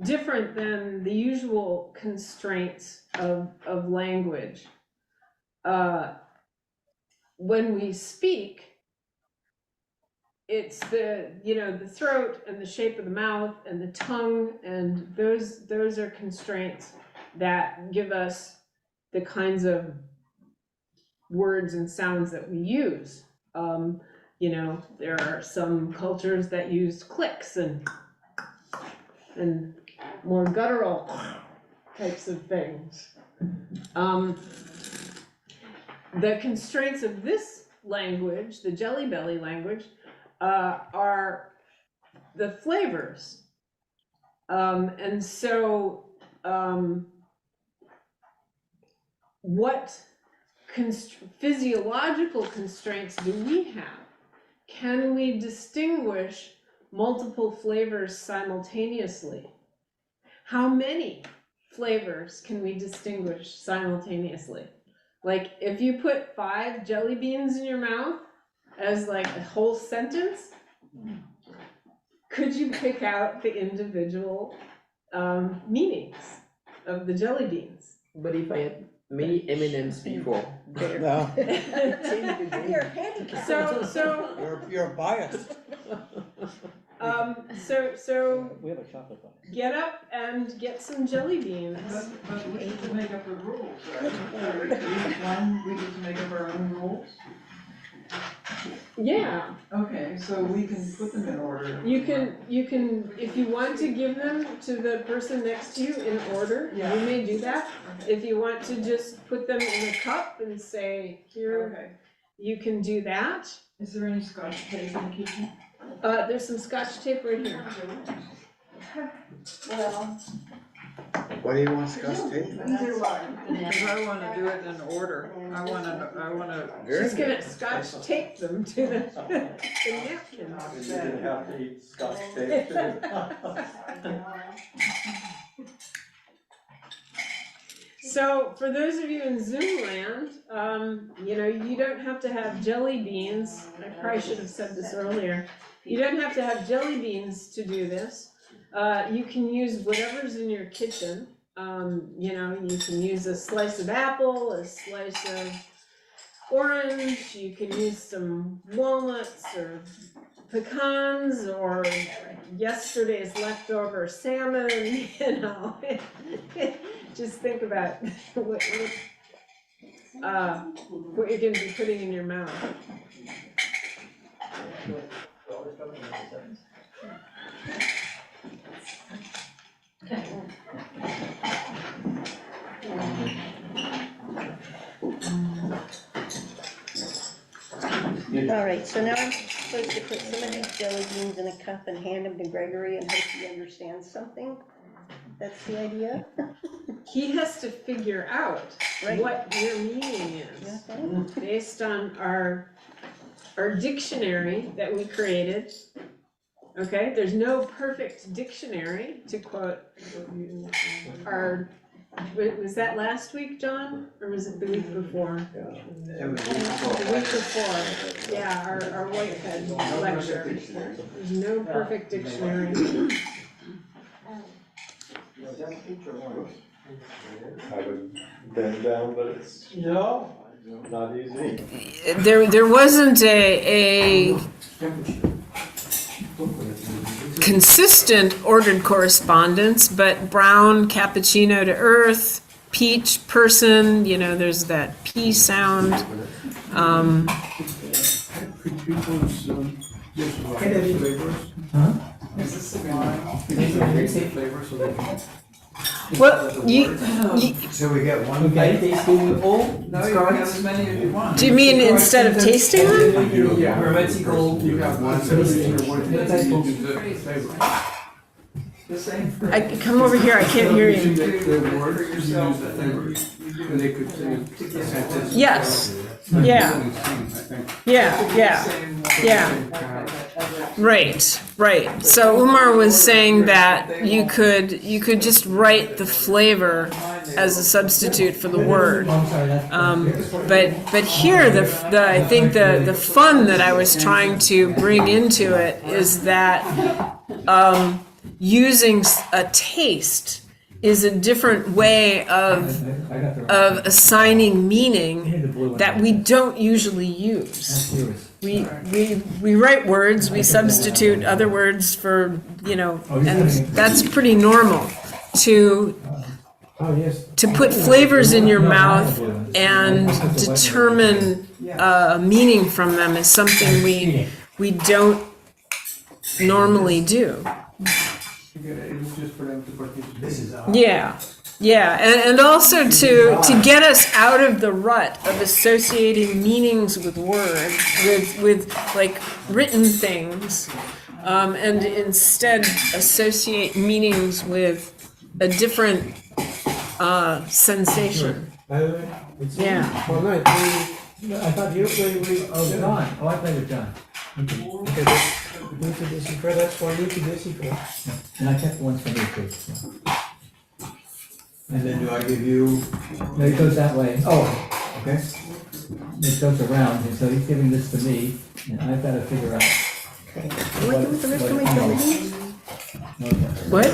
different than the usual constraints of language. When we speak, it's the throat and the shape of the mouth and the tongue, and those are constraints that give us the kinds of words and sounds that we use. There are some cultures that use clicks and more guttural types of things. The constraints of this language, the Jelly Belly language, are the flavors. And so what physiological constraints do we have? Can we distinguish multiple flavors simultaneously? How many flavors can we distinguish simultaneously? Like if you put 5 jelly beans in your mouth as like a whole sentence, could you pick out the individual meanings of the jelly beans? But if I had many M&Ms before, No, You're handicapped. So you're biased. so We have a chocolate bar. get up and get some jelly beans. But we just make up the rules, right? We just make up our own rules? Yeah, Okay, so we can put them in order. you can, if you want to give them to the person next to you in order, you may do that. If you want to just put them in a cup and say, here, Okay. you can do that. Is there any Scotch tape in the kitchen? There's some Scotch tape right here. Well, What do you want, Scotch tape? Either one. Because I wanna do it in order. I wanna. She's gonna Scotch tape them to the napkins. You didn't have to eat Scotch tape too. So for those of you in Zoom land, you don't have to have jelly beans. I probably should have said this earlier. You don't have to have jelly beans to do this. You can use whatever's in your kitchen. You can use a slice of apple, a slice of orange, you can use some walnuts or pecans or yesterday's leftover salmon, Just think about what what you're gonna be putting in your mouth. All right, so now I'm supposed to put some of these jelly beans in a cup and hand them to Gregory and hope he understands something? That's the idea? He has to figure out Right. what your meaning is Okay. based on our dictionary that we created. Okay, there's no perfect dictionary, to quote our, was that last week, John? Or was it the week before? It was The week before, yeah, our Whitehead lecture. There's no perfect dictionary. I would bend down, but it's not easy. There wasn't a consistent ordered correspondence, but brown, cappuccino to earth, peach, person, there's that P sound. Well, So we got one. No, you can have as many as you want. do you mean instead of tasting them? You have one tasting or one tasting. The same. Come over here, I can't hear you. Yes, yeah. Right. So Umar was saying that you could just write the flavor as a substitute for the word. But here, I think the fun that I was trying to bring into it is that using a taste is a different way of assigning meaning that we don't usually use. We write words, we substitute other words for, and that's pretty normal to put flavors in your mouth and determine meaning from them is something we don't normally do. Yeah, and also to get us out of the rut of associating meanings with words, with like written things, and instead associate meanings with a different sensation. Yeah. Well, no, I thought you played with John. Oh, I played with John. Okay, that's for and I kept the ones for me too. So. And then do I give you? No, it goes that way. Oh, okay. It goes around, and so he's giving this to me, and I've got to figure out. What?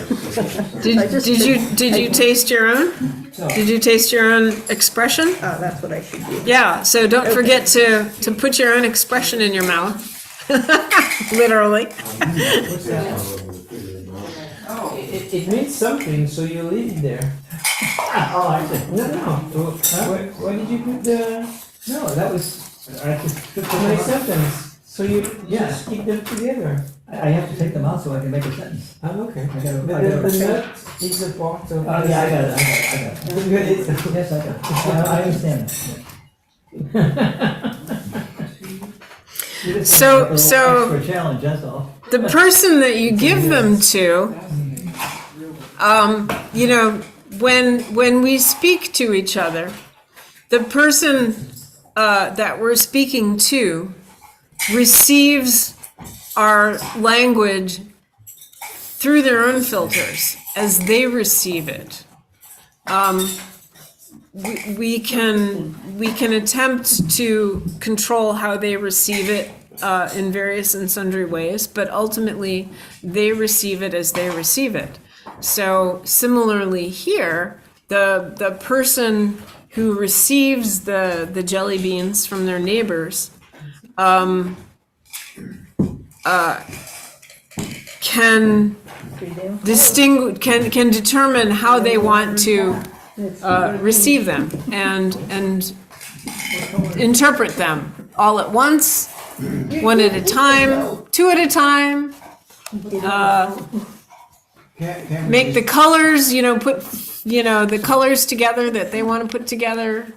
Did you taste your own? No. Did you taste your own expression? Oh, that's what I should do. Yeah, so don't forget to put your own expression in your mouth. Literally. Oh, it means something, so you leave it there. Oh, I see. No. Why did you put the? No, that was. I just put the nice sentence. So you just keep them together. I have to take them out so I can make a sentence. Oh, okay. I gotta. The nut is a part of. Oh yeah, I got it. Yes, I got it. I understand that. So extra challenge, that's all. the person that you give them to, when we speak to each other, the person that we're speaking to receives our language through their own filters as they receive it. We can attempt to control how they receive it in various and sundry ways, but ultimately they receive it as they receive it. So similarly here, the person who receives the jelly beans from their neighbors can determine how they want to receive them and interpret them all at once, one at a time, two at a time. Make the colors, put, the colors together that they want to put together.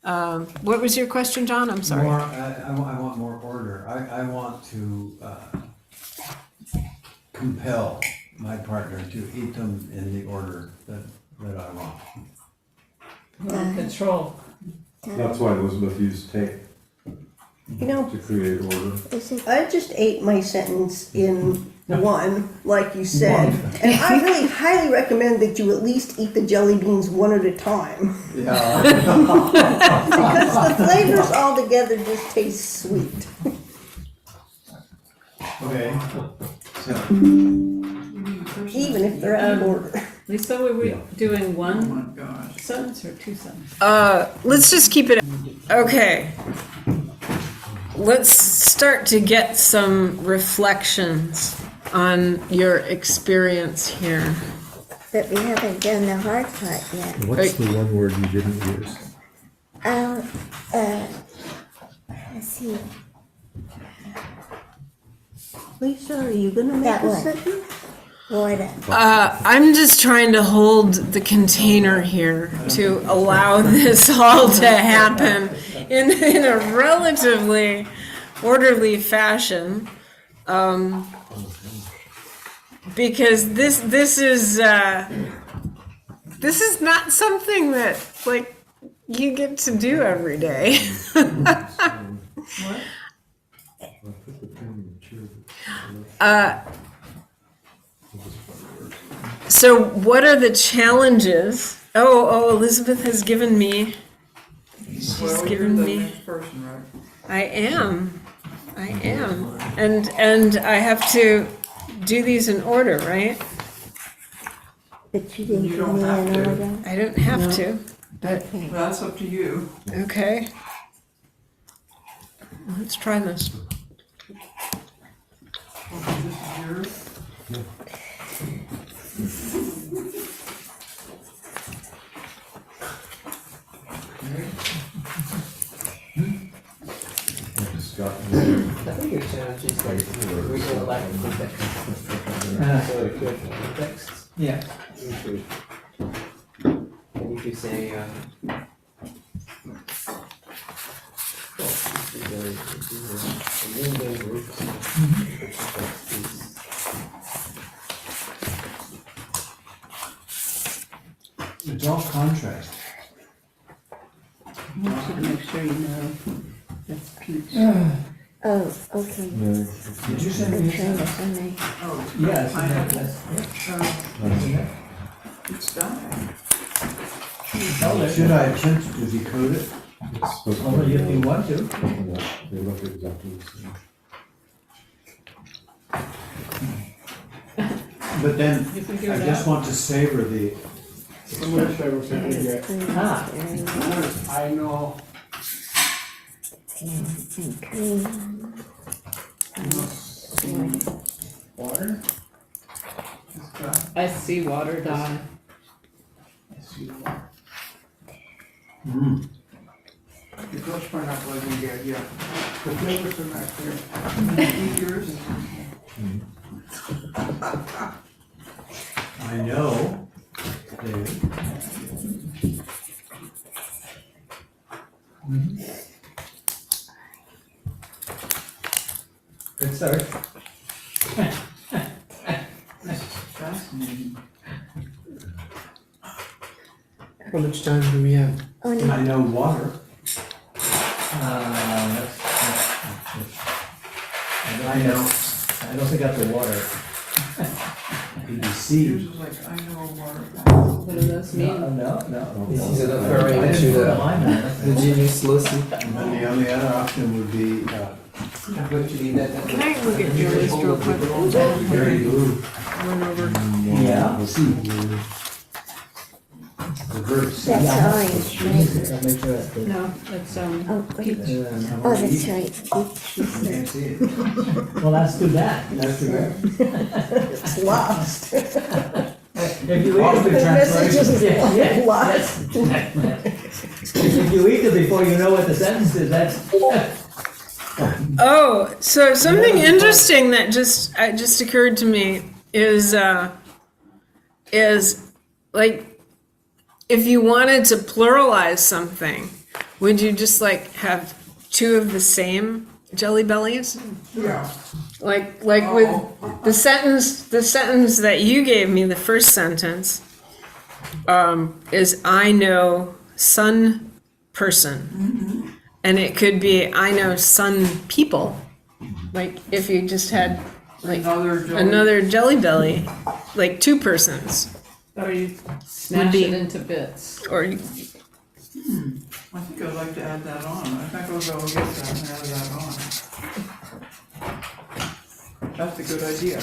What was your question, John? I'm sorry. I want more order. I want to compel my partner to eat them in the order that I want. Control. That's why Elizabeth used tape to create order. I just ate my sentence in one, like you said, and I really highly recommend that you at least eat the jelly beans one at a time. Yeah. Because the flavors all together just taste sweet. Okay. So, Even if they're out of order. Lisa, were we doing Oh one my gosh. sentence or two sentences? Let's just keep it. Okay. Let's start to get some reflections on your experience here. But we haven't done the hard part yet. What's the one word you didn't use? Let's see, Lisa, are you gonna make That a one. sentence? order. I'm just trying to hold the container here to allow this all to happen in a relatively orderly fashion. Because this is not something that like you get to do every day. So what are the challenges? Oh, Elizabeth has given me. She's Well, you're given the me. next person, right? I am, and I have to do these in order, right? But you didn't You give don't me have an to. order. I don't have to. Okay. That's up to you. Okay. Let's try this. Okay, this is yours. I think your challenge is like regional lack of context. So if you have context, Yeah. you could say, it's all contrast. You should make sure you know that's peach. Oh, okay. Did you send I'm me? trying to find my, Oh, Yes, I have it. It's It's done. Should I attempt to decode it? Only if you want to. They look exactly the same. But then You figure I it just out. want to savor the. it's clean, Ah. very I know. and cream. Water? It's done. I see water dye. The crushed pineapple I didn't get yet. The flavors are back there. Eat yours. I know, David. Good start. Fascinating. how much time do we have? Oh, no, I know water. I don't think I have the water. ABC. Yours is like, I know water. What do those mean? No. This is referring to the genius Lucy. And then the only other option would be, I'm going to leave that. Can I look at your list real quick? very blue. Run over. Yeah. Reverse. that's orange, right? I'll make sure that. No, that's, Oh, wait. Uh, Oh, that's right. Can't see it. Well, that's too bad. That's too bad. It's lost. If you All read the the message is translation. lost. If If you eat it before you know what the sentence is, that's. Oh, so something interesting that just occurred to me is like if you wanted to pluralize something, would you just like have two of the same Jelly Bellies? Yeah. Like with the sentence that you gave me, the first sentence, is I know sun person. And it could be I know sun people. Like if you just had like another jelly belly, like two persons. Or you smash be- it into bits. Or I think I'd like to add that on. I think I'll go get that and add that on. That's a good idea.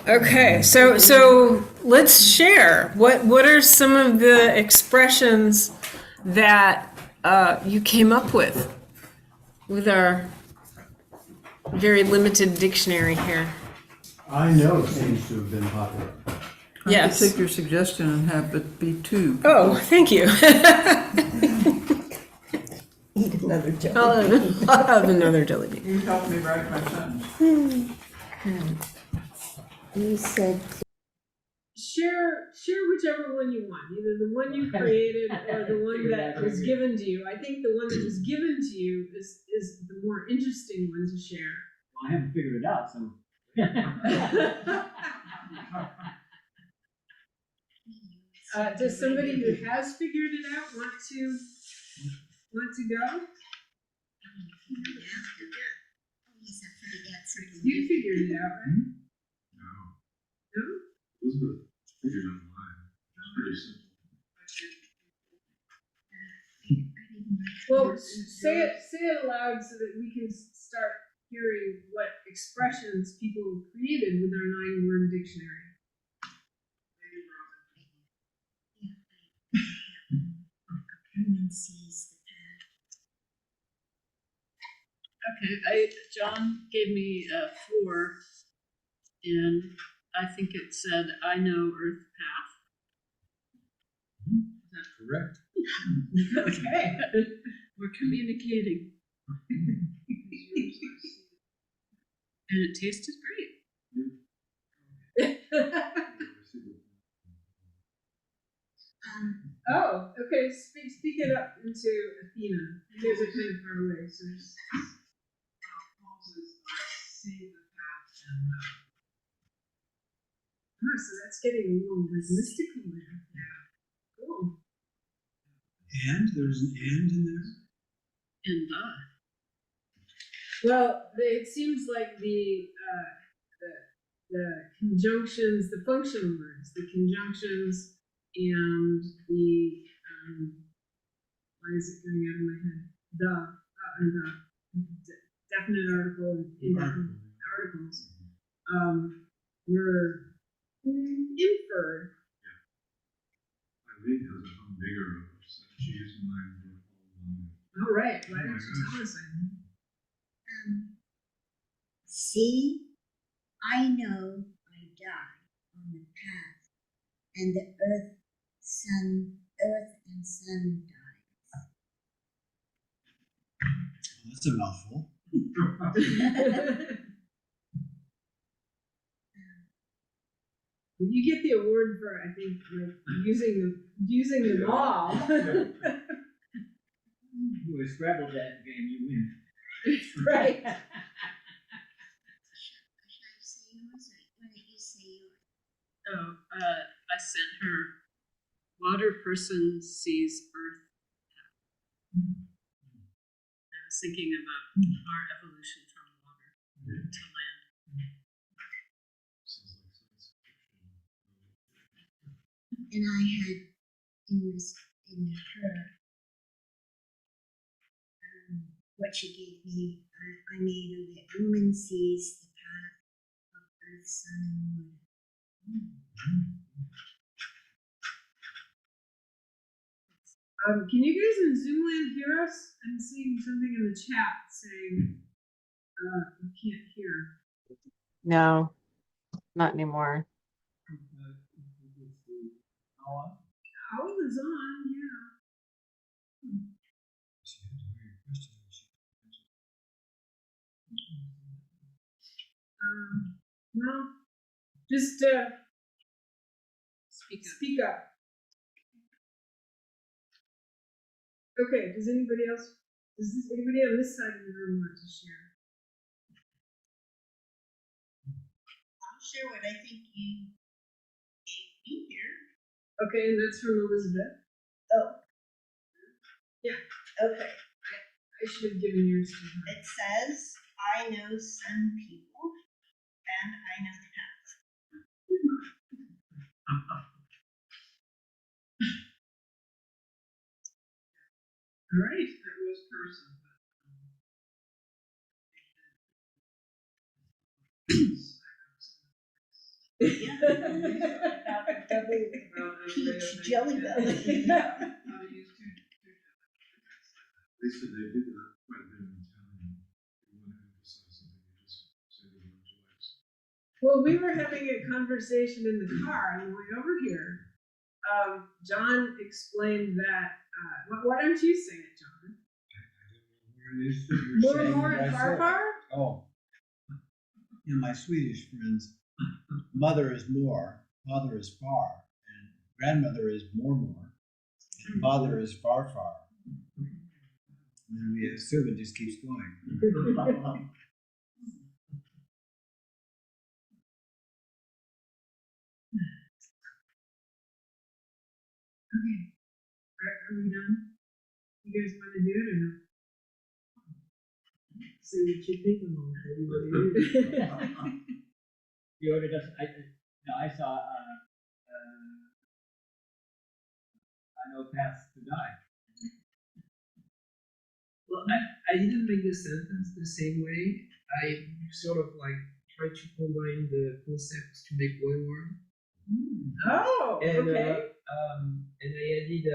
okay, so let's share. What are some of the expressions that you came up with our very limited dictionary here? I know seems to have been popular. I Yes. could take your suggestion and have it be two. Oh, thank you. Eat another jelly. I'll have another jelly bean. You helped me write my sentence. You said Share whichever one you want, either the one you created or the one that was given to you. I think the one that was given to you is the more interesting one to share. I haven't figured it out, so. Does somebody who has figured it out want to go? You figured it out, right? No? Elizabeth figured out mine. It's pretty simple. Well, say it aloud so that we can start hearing what expressions people created with our 9-word dictionary. Okay, John gave me 4, and I think it said, I know Earth Path. Correct. Okay, we're communicating. And it tasted great. Oh, okay. Speak it up into Athena. You guys are kind of far away, so just. Oh, so that's getting a little mystical there. Yeah. Cool. And there's an and in there? And Well, it seems like the conjunctions, the functional words, the conjunctions, and the why is it going out of my head? And the definite article and indefinite articles were inferred. Eileen has a bigger set. She used mine for All right, why don't you tell us? see, I know I die on the path, and the earth and sun die. That's a mouthful. You get the award for, I think, like using them all. We scrabbled that game, you win. Right. Should I say yours, or why don't you say yours? Oh, I sent her, water person sees Earth. I was thinking about our evolution from water to land. And I had in her what she gave me. I made of it. Woman sees the path of earth, sun, and moon. Can you guys in Zoomland hear us? I'm seeing something in the chat saying you can't hear. No, not anymore. Owl is on, yeah. Well, just speak up. Okay, does anybody on this side of the room want to share? I'll share what I think you gave me here. Okay, and that's from Elizabeth. Oh. Yeah. Okay. I should have given yours to her. It says, I know some people, and I know the past. All right. That was person. Peach jelly belly. They said they did that quite a bit in Italian. You want to emphasize something, you just say the word twice. Well, we were having a conversation in the car on the way over here. John explained that. Why don't you sing it, John? Where it is that you're saying More what and I far said. far? Oh. In my Swedish friends, mother is more, father is far, and grandmother is more, and father is far. And then we assume it just keeps going. Okay. Are we done? You guys want to do it or not? So what you think of all that? You want to do it? You already just, I saw, I know paths to die. Well, I didn't make the sentence the same way. I sort of like tried to combine the concepts to make one word. Oh, and, okay. And I added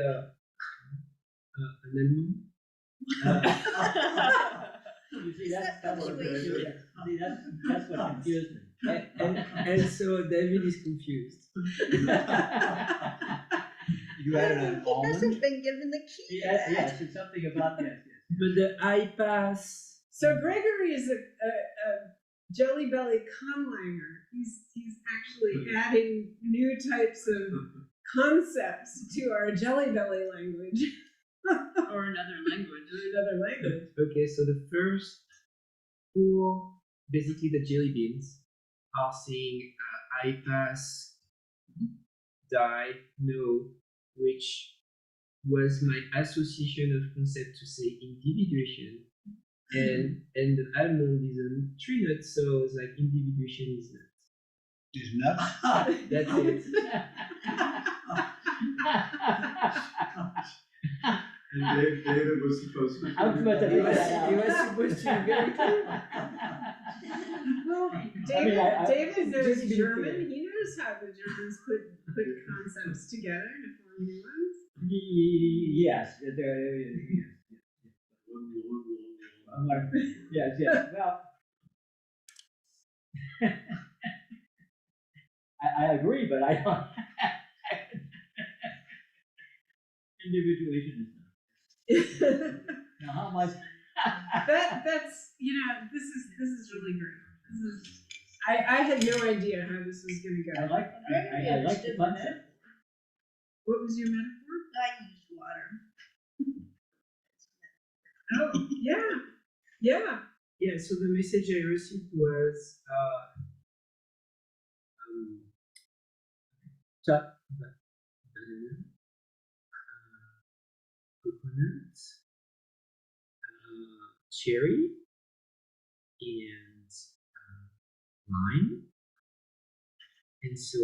an animal. You see, that's what confused me. See, that's what confused me. And so David is confused. You added an He almond? hasn't been given the key yet. Yes, it's something about this, yes. But the iPass. So Gregory is a Jelly Belly conlanger. He's actually adding new types of concepts to our Jelly Belly language. Or another language. Okay, so the first four, basically the jelly beans, are saying I pass, die, no, which was my association of concept to say individuation. And the almond is a tree nut, so it's like individuation is nut. Is nuts? That's it. And David was supposed to. I'm supposed to He figure that out. was supposed to be very clear. Well, David, David knows German. He knows how the Germans put concepts together to form new ones. Yes, there is. Yes. Well, I agree, but I don't. Individuation is not. Now, how much? That's this is really great. I had no idea how this was going to go. I like the concept. What was your metaphor? I use water. Oh, yeah. So the message I received was chopped banana, coconut, cherry, and lime. And so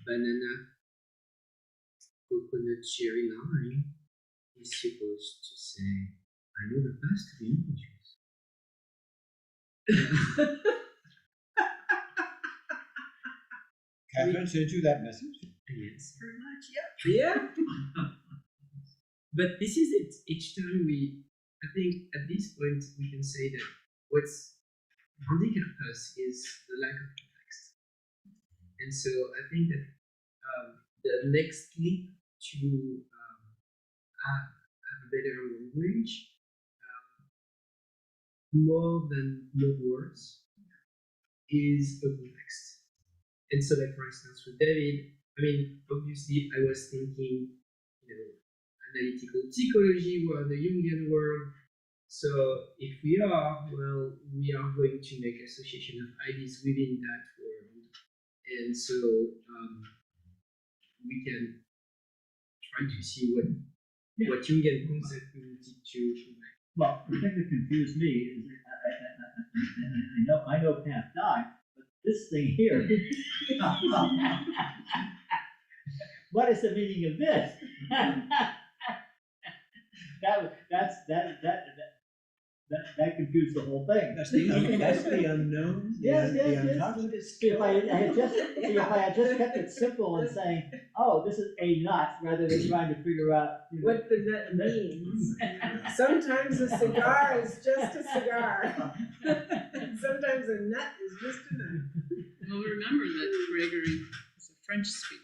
banana, coconut, cherry, lime is supposed to say, I know the best of the English. Catherine sent you that message? Yes. Pretty much, yep. Yeah. But this is it. Each time I think at this point we can say that what's handicapped us is the lack of context. And so I think that the next leap to have a better language, more than more words, is a context. And so, like for instance, with David, I mean, obviously, I was thinking, analytical psychology or the Jungian world. So if we are, well, we are going to make association of ideas within that world, and so we can try to see what Jungian concept we wanted to combine. Well, the thing that confused me is I know Path died, but this thing here. What is the meaning of this? That confused the whole thing. That's the unknown. Yes, the yes. unconscious. If I had just kept it simple and saying, oh, this is a nut, rather than trying to figure out What the nut means. Sometimes a cigar is just a cigar. Sometimes a nut is just a nut. Well, remember that Gregory is a French speaker.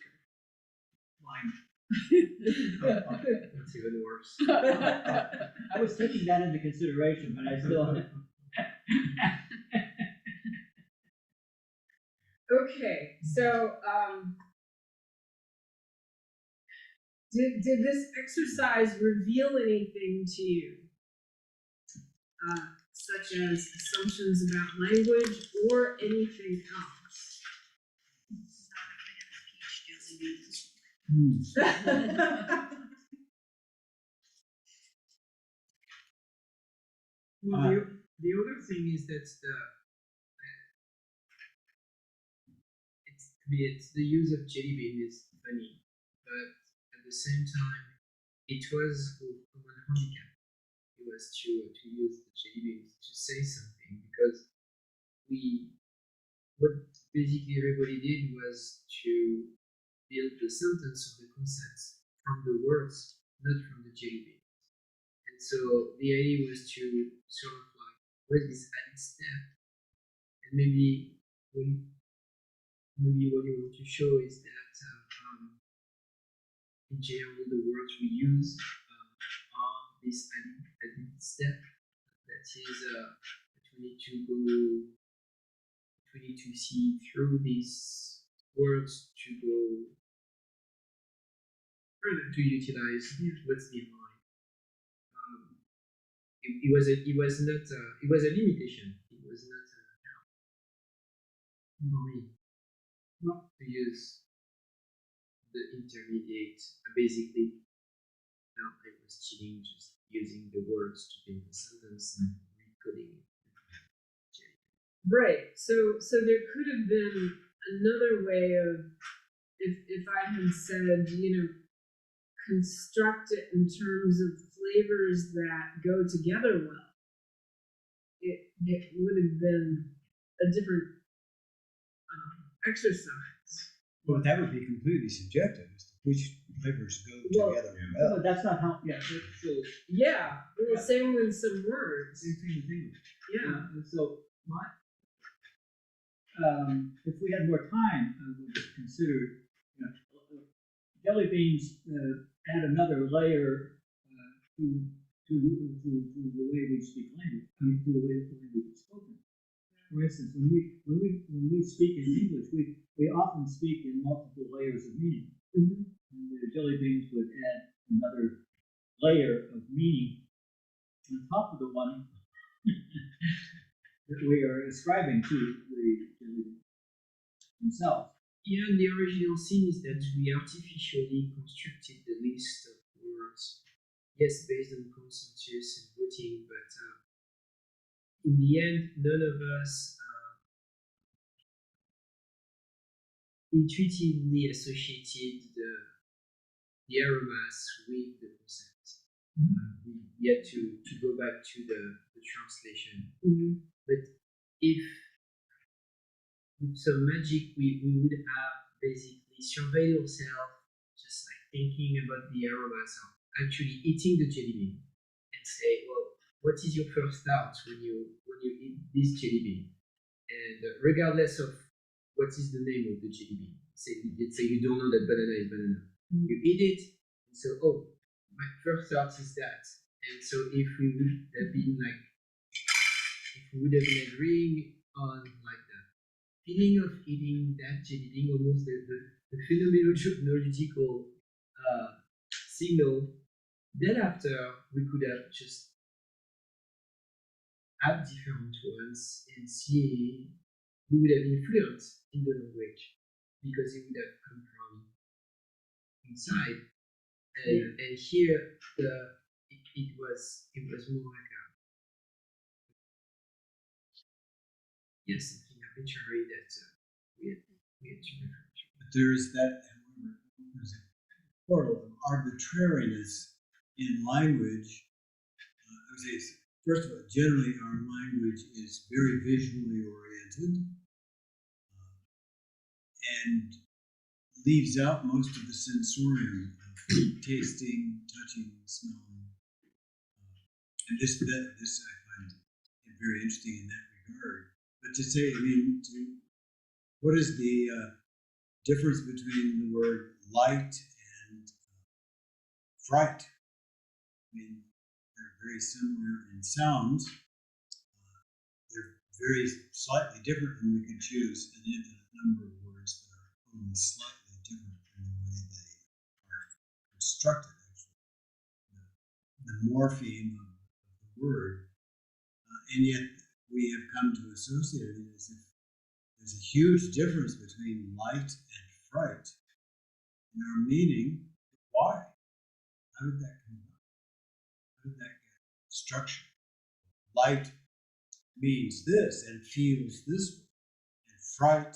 That's even worse. I was taking that into consideration, but I still. Okay, so did this exercise reveal anything to you, such as assumptions about language or anything else? Well, the other thing is that it's the use of jelly bean is funny, but at the same time, it was a common handicap. It was to use the jelly beans to say something, because what basically everybody did was to build the sentence or the concepts from the words, not from the jelly bean. And so the idea was to sort of like, what is this added step? And maybe what you want to show is that in general the words we use are this added step. That is we need to see through these words to go further, to utilize what's behind. It was a limitation. It was not for me not to use the intermediate. Basically, now I was cheating, just using the words to build the sentence and recoding it. Right. So there could have been another way of, if I had said, construct it in terms of flavors that go together well. It would have been a different exercise. Well, that would be completely subjective as to which flavors go together well. But that's not how. Yeah. So. Yeah. Well, same with some words. Same thing with English. Yeah. And so if we had more time, I would consider jelly beans add another layer to the way we speak language. I mean, to the way the language is spoken. For instance, when we speak in English, we often speak in multiple layers of meaning. Mm-hmm. And the jelly beans would add another layer of meaning on top of the one that we are ascribing to the jelly beans themselves. Yeah, and the original scene is that we artificially constructed the list of words, yes, based on consensus and voting, but in the end, none of us intuitively associated the aromas with the concept. Mm-hmm. We had to go back to the translation. Mm-hmm. But if with some magic, we would have basically surveyed ourselves, just like thinking about the aromas, or actually eating the jelly bean, and say, well, what is your first thought when you eat this jelly bean? And regardless of what is the name of the jelly bean, let's say you don't know that banana is banana, you eat it, So, oh, my first thought is that. And so if we would have been like, if we would have been agreeing on like the feeling of eating, that eating, almost the phenomenological signal, then after we could have just have different words and see we would have influence in the language because it would have come from inside. And here it was more like a something arbitrary that we had to refer to. But there is that, however, there's a portal of arbitrariness in language. I would say, first of all, generally our language is very visually oriented and leaves out most of the sensorium of tasting, touching, smelling. And this I find very interesting in that regard. But to say, what is the difference between the word light and fright? They're very similar in sounds. They're very slightly different, and we can choose an infinite number of words that are only slightly different in the way they are constructed, actually. The morpheme of the word. And yet we have come to associate it as if there's a huge difference between light and fright in our meaning. Why? How did that come about? How did that get structured? Light means this and feels this way, and fright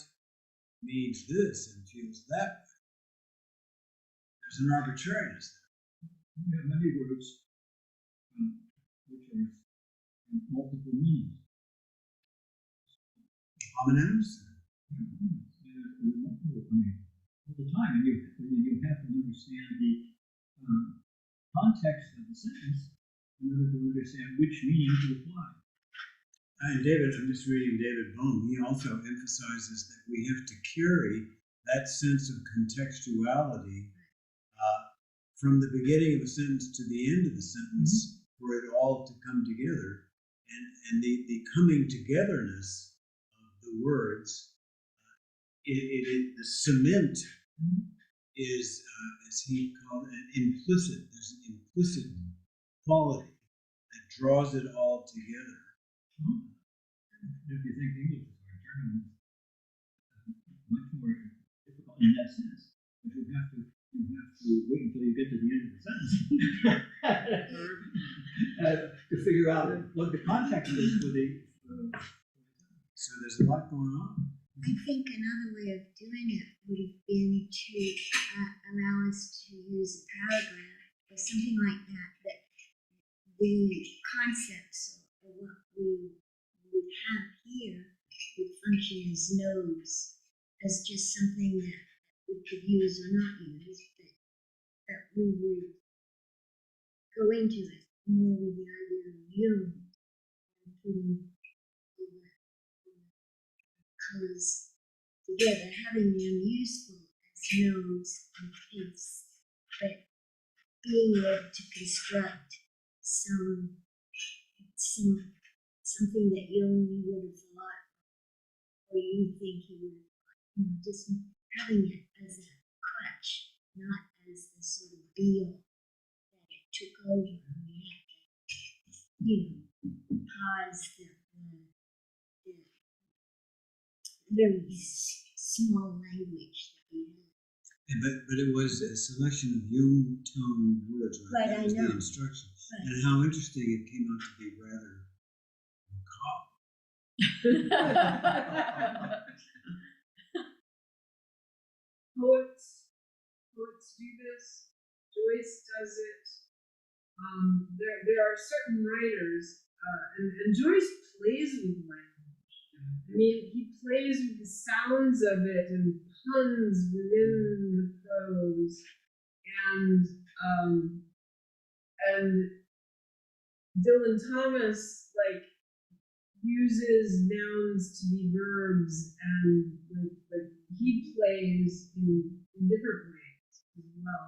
means this and feels that way. There's an arbitrariness there. We have many words which are multiple meanings. Homonyms? All the time, and you have to understand the context of the sentence in order to understand which meaning to apply. And David, I'm just reading David Bohm, he also emphasizes that we have to carry that sense of contextuality from the beginning of a sentence to the end of the sentence for it all to come together. And the coming togetherness of the words, the cement is, as he called it, implicit. There's an implicit quality that draws it all together. If you think English is our German is much more difficult in that sense, but you have to wait until you get to the end of the sentence to figure out what the context is for the. So there's a lot going on. I think another way of doing it would have been to allow us to use a paragraph or something like that, that the concepts of what we would have here would function as nodes, as just something that we could use or not use, but that we would go into it more with the idea of viewing and putting colors together, having them useful as nodes and piece, but being able to construct something that you only would have thought, or you think you would have thought, just having it as a crutch, not as the sort of deal that it took over, and we had to, pause the very small language that we have. But it was a selection of Jung-tone words, right? Right, That was I know. the instruction. Right. And how interesting it came out to be rather macabre. Poets do this. Joyce does it. There are certain writers, and Joyce plays with language. I mean, he plays with the sounds of it and puns within the prose, and Dylan Thomas uses nouns to be verbs, and he plays in different ways as well.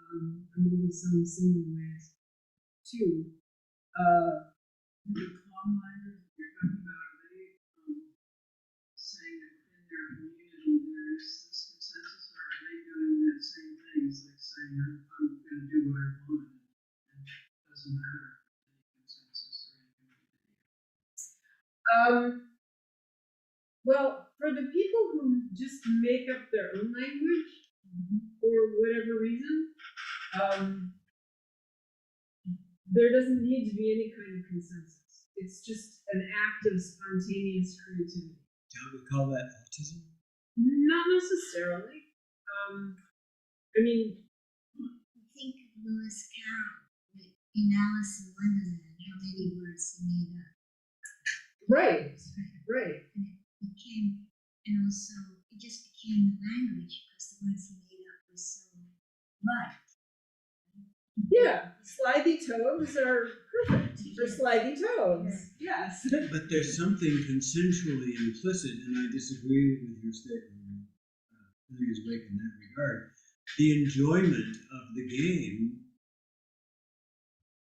or maybe some similar ways too. The common language you're talking about, are they saying that within their community there is this consensus, or are they doing that same thing? It's like saying, I'm going to do what I want, and it doesn't matter if there's any consensus or any community. Well, for the people who just make up their own language for whatever reason, there doesn't need to be any kind of consensus. It's just an act of spontaneous creativity. Don't we call that autism? Not necessarily. I mean, Think of Lewis Carroll in Alice in Wonderland, how many words he made up. right. And it became, and also, it just became the language because the words he made up were so right. Yeah, slithy toads are perfect for slithy toads. Yes. But there's something consensually implicit, and I disagree with your statement. I think it's weak in that regard. The enjoyment of the game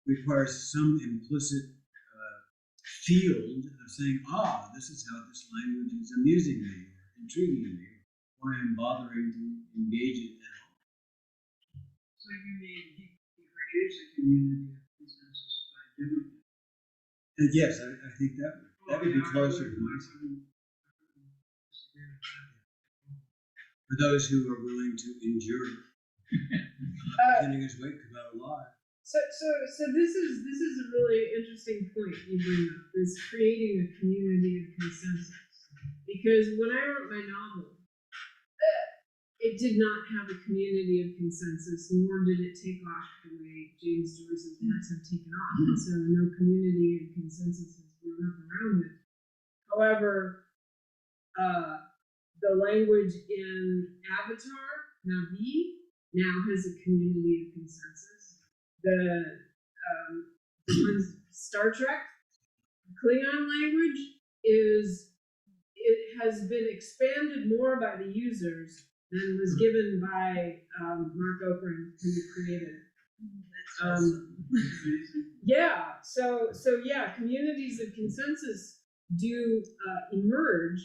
requires some implicit field of saying, this is how this language is amusing me, or intriguing me, or why I'm bothering to engage it at all. So you mean he creates a community of consensus by doing it? And yes, I think that would be closer to my for those who are willing to endure. Getting his weight cut out alive. So this is a really interesting point you bring up, is creating a community of consensus. Because when I wrote my novel, it did not have a community of consensus, nor did it take off the way James Joyce's works have taken off. And so no community of consensus has grown up around it. However, the language in Avatar, Na'vi, now has a community of consensus. The Star Trek, Klingon language it has been expanded more by the users than was given by Mark Okren, who created. Yeah, so yeah, communities of consensus do emerge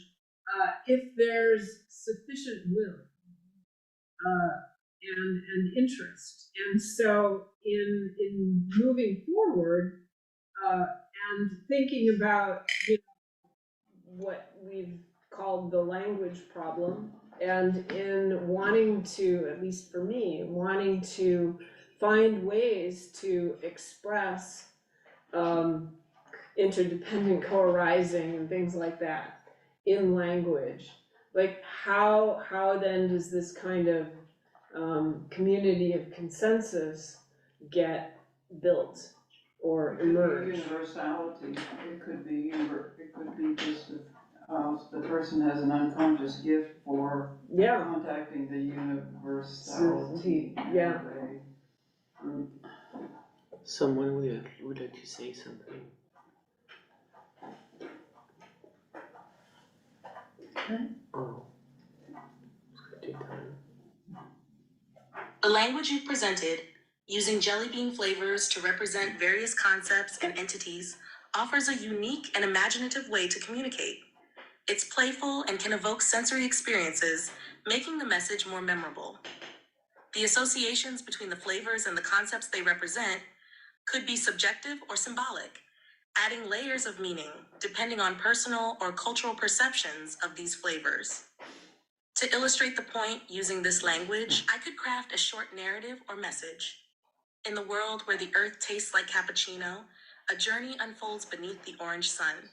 if there's sufficient will and interest. And so in moving forward and thinking about what we've called the language problem, and in wanting to, at least for me, wanting to find ways to express interdependent co-arising and things like that in language. Like how then does this kind of community of consensus get built or emerge? Universality, it could be just the person has an unconscious gift for contacting the universality. Yeah. Someone would like to say something. Oh. Take time. The language you've presented, using jelly bean flavors to represent various concepts and entities, offers a unique and imaginative way to communicate. It's playful and can evoke sensory experiences, making the message more memorable. The associations between the flavors and the concepts they represent could be subjective or symbolic, adding layers of meaning depending on personal or cultural perceptions of these flavors. To illustrate the point using this language, I could craft a short narrative or message. In the world where the earth tastes like cappuccino, a journey unfolds beneath the orange sun.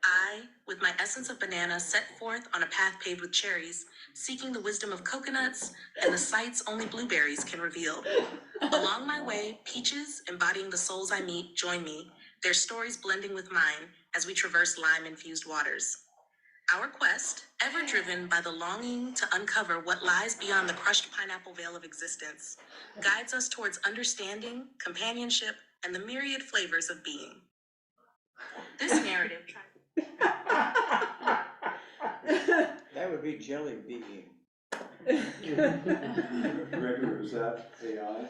I, with my essence of banana, set forth on a path paved with cherries, seeking the wisdom of coconuts and the sights only blueberries can reveal. Along my way, peaches, embodying the souls I meet, join me, their stories blending with mine as we traverse lime-infused waters. Our quest, ever driven by the longing to uncover what lies beyond the crushed pineapple veil of existence, guides us towards understanding, companionship, and the myriad flavors of being. This narrative That would be jelly bean. Regular, is that AI?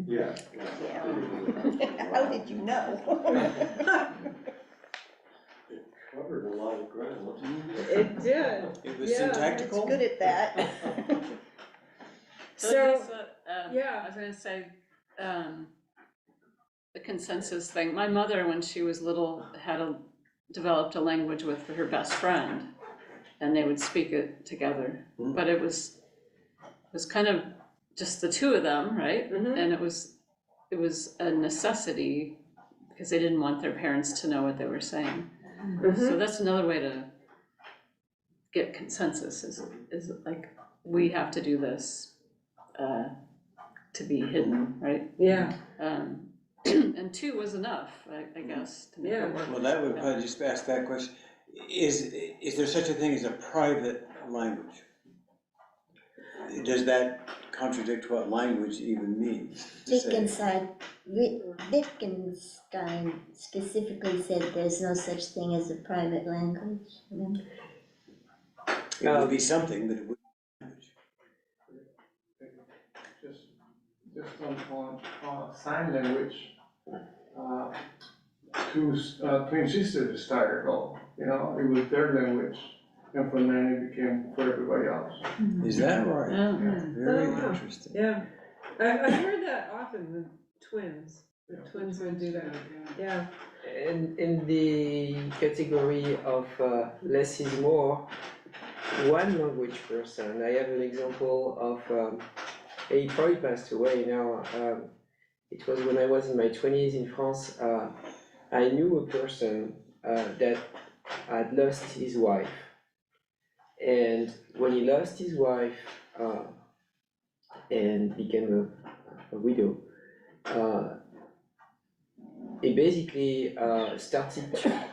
Yeah. How did you know? Covered a lot of ground. It did. It was Yeah, It's syntactical? good at that. So, I was gonna say, the consensus thing, my mother, when she was little, developed a language with her best friend, and they would speak it together, but it was kind of just the two of them, right? And it was a necessity, because they didn't want their parents to know what they were saying. So that's another way to get consensus, is like, we have to do this to be hidden, right? yeah, And two was enough, I guess, to make it work. Well, that would probably just ask that question. Is there such a thing as a private language? Does that contradict what language even means? to say? Wittgenstein specifically said there's no such thing as a private language. It would be something, but it would be language. Just on sign language, two twin sisters started off, you know, it was their language, and from then it became for everybody else. Is that right? Yeah. Very interesting. yeah. I've heard that often, the twins would do that, yeah. And in the category of less is more, one language person, I have an example of, he probably passed away now. It was when I was in my 20s in France. I knew a person that had lost his wife. And when he lost his wife and became a widow, he basically started to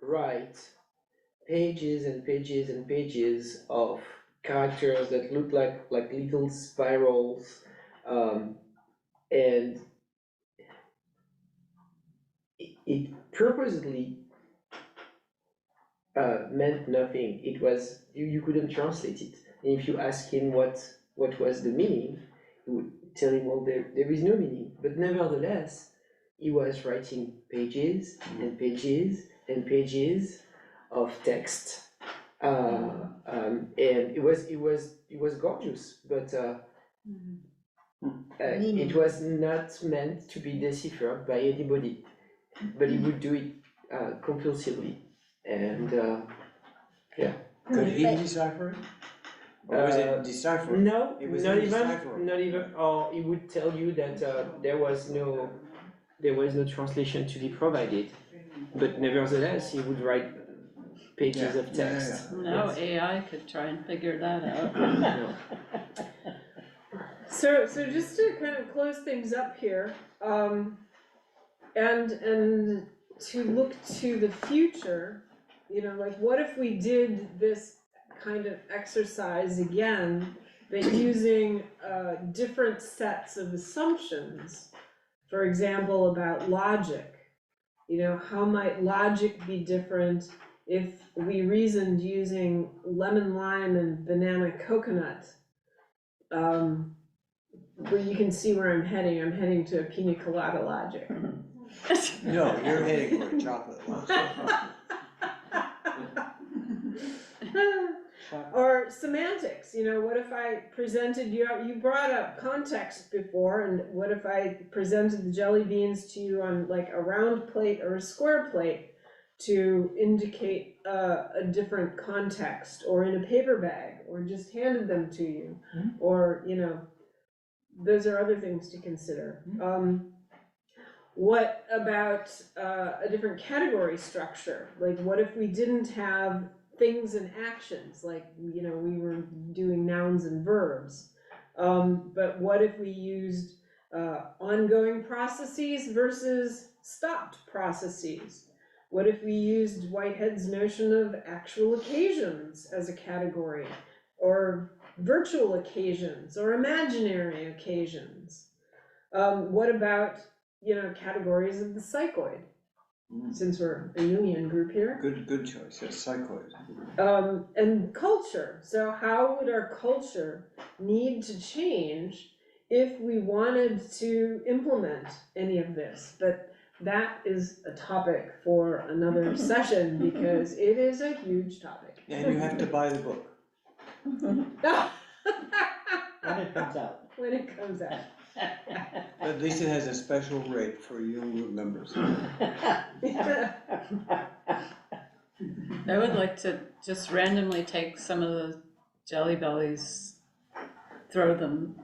write pages and pages and pages of characters that looked like little spirals, and it purposely meant nothing. It was, you couldn't translate it. And if you ask him what was the meaning, he would tell him, well, there is no meaning. But nevertheless, he was writing pages and pages and pages of text, and it was gorgeous, but it was not meant to be deciphered by anybody. But he would do it compulsively, and yeah. Could he decipher it? Or was it decipherable? No, It was not indecipherable. even. Or he would tell you that there was no translation to be provided, but nevertheless he would write pages of text. Now AI could try and figure that out. So just to kind of close things up here, and to look to the future, you know, like what if we did this kind of exercise again, but using different sets of assumptions, for example, about logic. You know, how might logic be different if we reasoned using lemon, lime, and banana coconut? Well, you can see where I'm heading. I'm heading to a pina colada logic. No, you're heading for a chocolate logic. Or semantics, you know, what if I presented you brought up context before, and what if I presented the jelly beans to you on like a round plate or a square plate to indicate a different context, or in a paper bag, or just handed them to you, or, you know, those are other things to consider. What about a different category structure? Like, what if we didn't have things and actions, like, you know, we were doing nouns and verbs, but what if we used ongoing processes versus stopped processes? What if we used Whitehead's notion of actual occasions as a category, or virtual occasions, or imaginary occasions? What about, you know, categories of the psychoid? since we're a Jungian group here. Good choice, yes, psychoid. And culture. So how would our culture need to change if we wanted to implement any of this? But that is a topic for another session because it is a huge topic. And you have to buy the book. When it comes out. When it comes out. At least it has a special rate for Jung group members. I would like to just randomly take some of the Jelly Bellies, throw them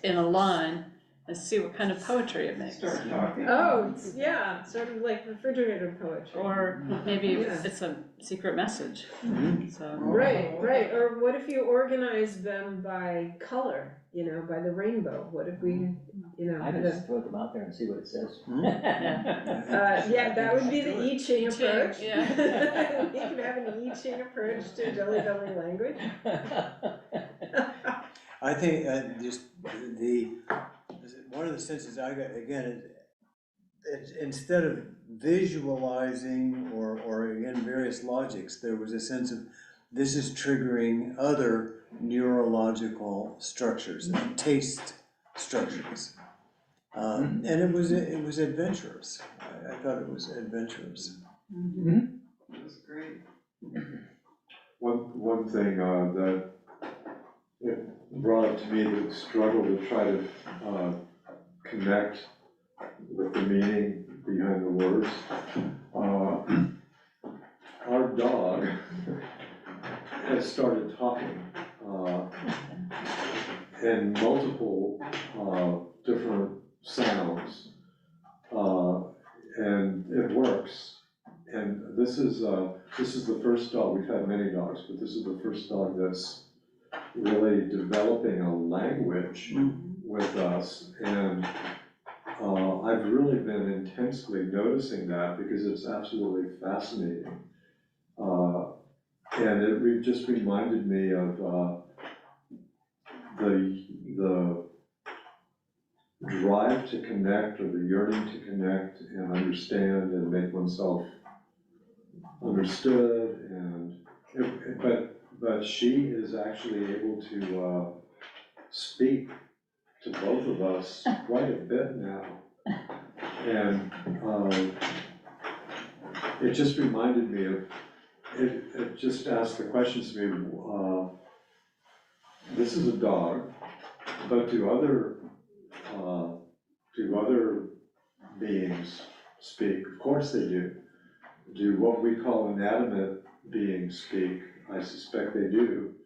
in a line and see what kind of poetry it makes. Start talking. Oh, yeah, sort of like refrigerator poetry. Or maybe it's a secret message. So. Right. Or what if you organize them by color, by the rainbow? What if we, I just throw them out there and see what it says. yeah, that would be the I Ching approach. Yeah. You can have an I Ching approach to Jelly Belly language. I think just one of the senses I got, again, it's instead of visualizing or again, various logics, there was a sense of this is triggering other neurological structures, taste structures. And it was adventurous. I thought it was adventurous. It was great. One thing that it brought up to me, the struggle to try to connect with the meaning behind the words. Our dog has started talking in multiple different sounds, and it works. And this is the first dog. We've had many dogs, but this is the first dog that's really developing a language with us, and I've really been intensely noticing that because it's absolutely fascinating. And it just reminded me of the drive to connect, or the yearning to connect and understand and make oneself understood, but she is actually able to speak to both of us quite a bit now. And it just reminded me of, it just asked the questions to me, this is a dog, but do other beings speak? Of course they do. Do what we call inanimate beings speak? I suspect they do.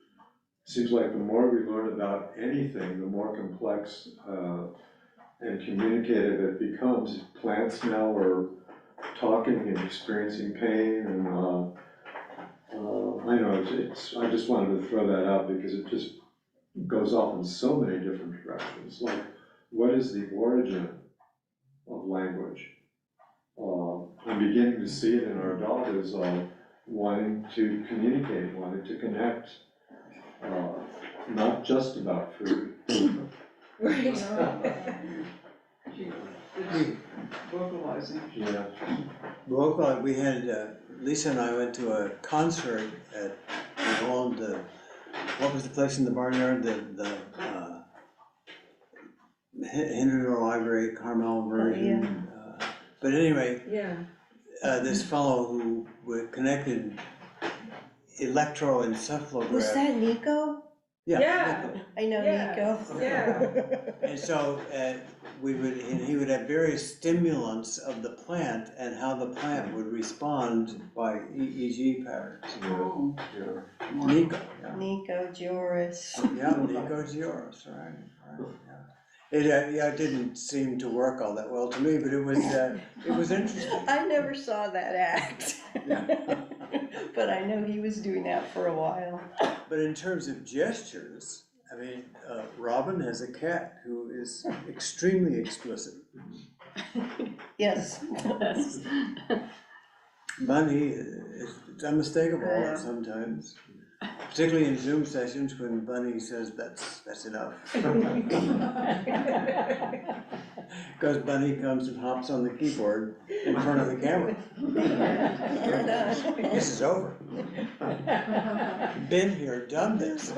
Seems like the more we learn about anything, the more complex and communicative it becomes. Plants now are talking and experiencing pain, and I know I just wanted to throw that out because it just goes off in so many different directions. Like, what is the origin of language? I'm beginning to see it in our dog as wanting to communicate, wanting to connect, not just about food. Right. Vocalizing. Yeah. Vocal, we had, Lisa and I went to a concert at what was the place in the barnyard? The Henryville Library, Carmel version. But anyway, this fellow who connected electroencephalograph. Was that Nico? Yeah. I know Nico. Yeah. And so he would have various stimulants of the plant and how the plant would respond by EEG patterns. Oh. Yeah. Nico. Yeah. Nico Joris. Yeah, Nico Joris, right. It didn't seem to work all that well to me, but it was interesting. I never saw that act. But I know he was doing that for a while. But in terms of gestures, I mean, Robin has a cat who is extremely explicit. Yes. Bunny is unmistakable sometimes. Particularly in Zoom sessions when Bunny says that's enough. Because Bunny comes and hops on the keyboard in front of the camera. You're done. This is over. Been here, done this.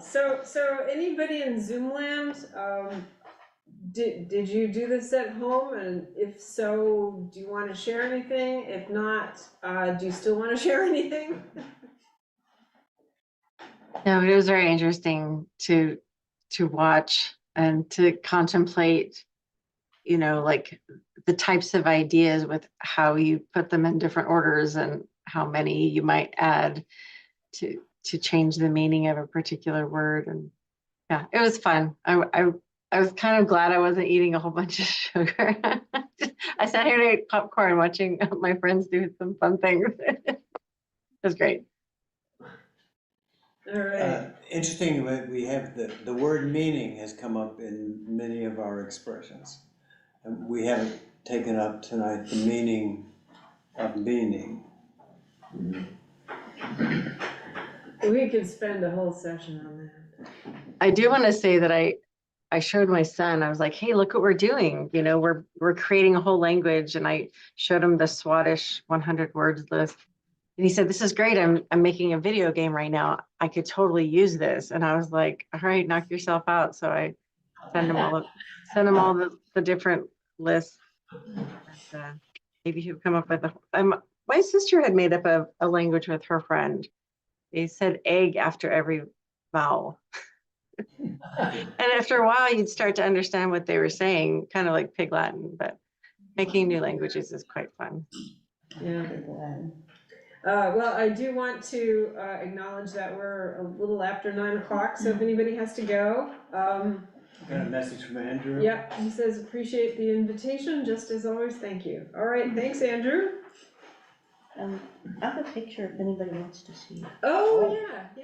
So anybody in Zoom land, did you do this at home? And if so, do you want to share anything? If not, do you still want to share anything? No, it was very interesting to watch and to contemplate, you know, like the types of ideas with how you put them in different orders and how many you might add to change the meaning of a particular word. And yeah, it was fun. I was kind of glad I wasn't eating a whole bunch of sugar. I sat here to eat popcorn watching my friends do some fun things. It was great. All right. Interesting, we have the word meaning has come up in many of our expressions. And we haven't taken up tonight the meaning of meaning. We could spend a whole session on that. I do want to say that I showed my son, I was like, hey, look what we're doing. You know, we're creating a whole language. And I showed him the Swadesh 100 words list. And he said, this is great. I'm making a video game right now. I could totally use this. And I was like, all right, knock yourself out. So I send him all the different lists. And, maybe he'll come up with my sister had made up a language with her friend. They said egg after every vowel. And after a while, you'd start to understand what they were saying, kind of like Pig Latin, but making new languages is quite fun. Yeah. Well, I do want to acknowledge that we're a little after 9 o'clock, so if anybody has to go. Got a message from Andrew? Yep, he says, appreciate the invitation, just as always, thank you. All right, thanks, Andrew. I have a picture if anybody wants to see it. Oh, yeah.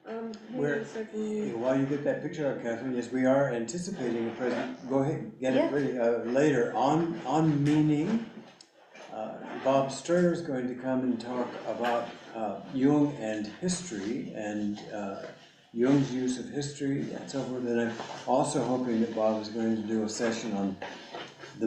Hang on We're, a second. while you get that picture out, Catherine, yes, we are anticipating a present, go ahead, get it ready, later on meaning. Bob Strayer is going to come and talk about Jung and history and Jung's use of history and so forth. And I'm also hoping that Bob is going to do a session on the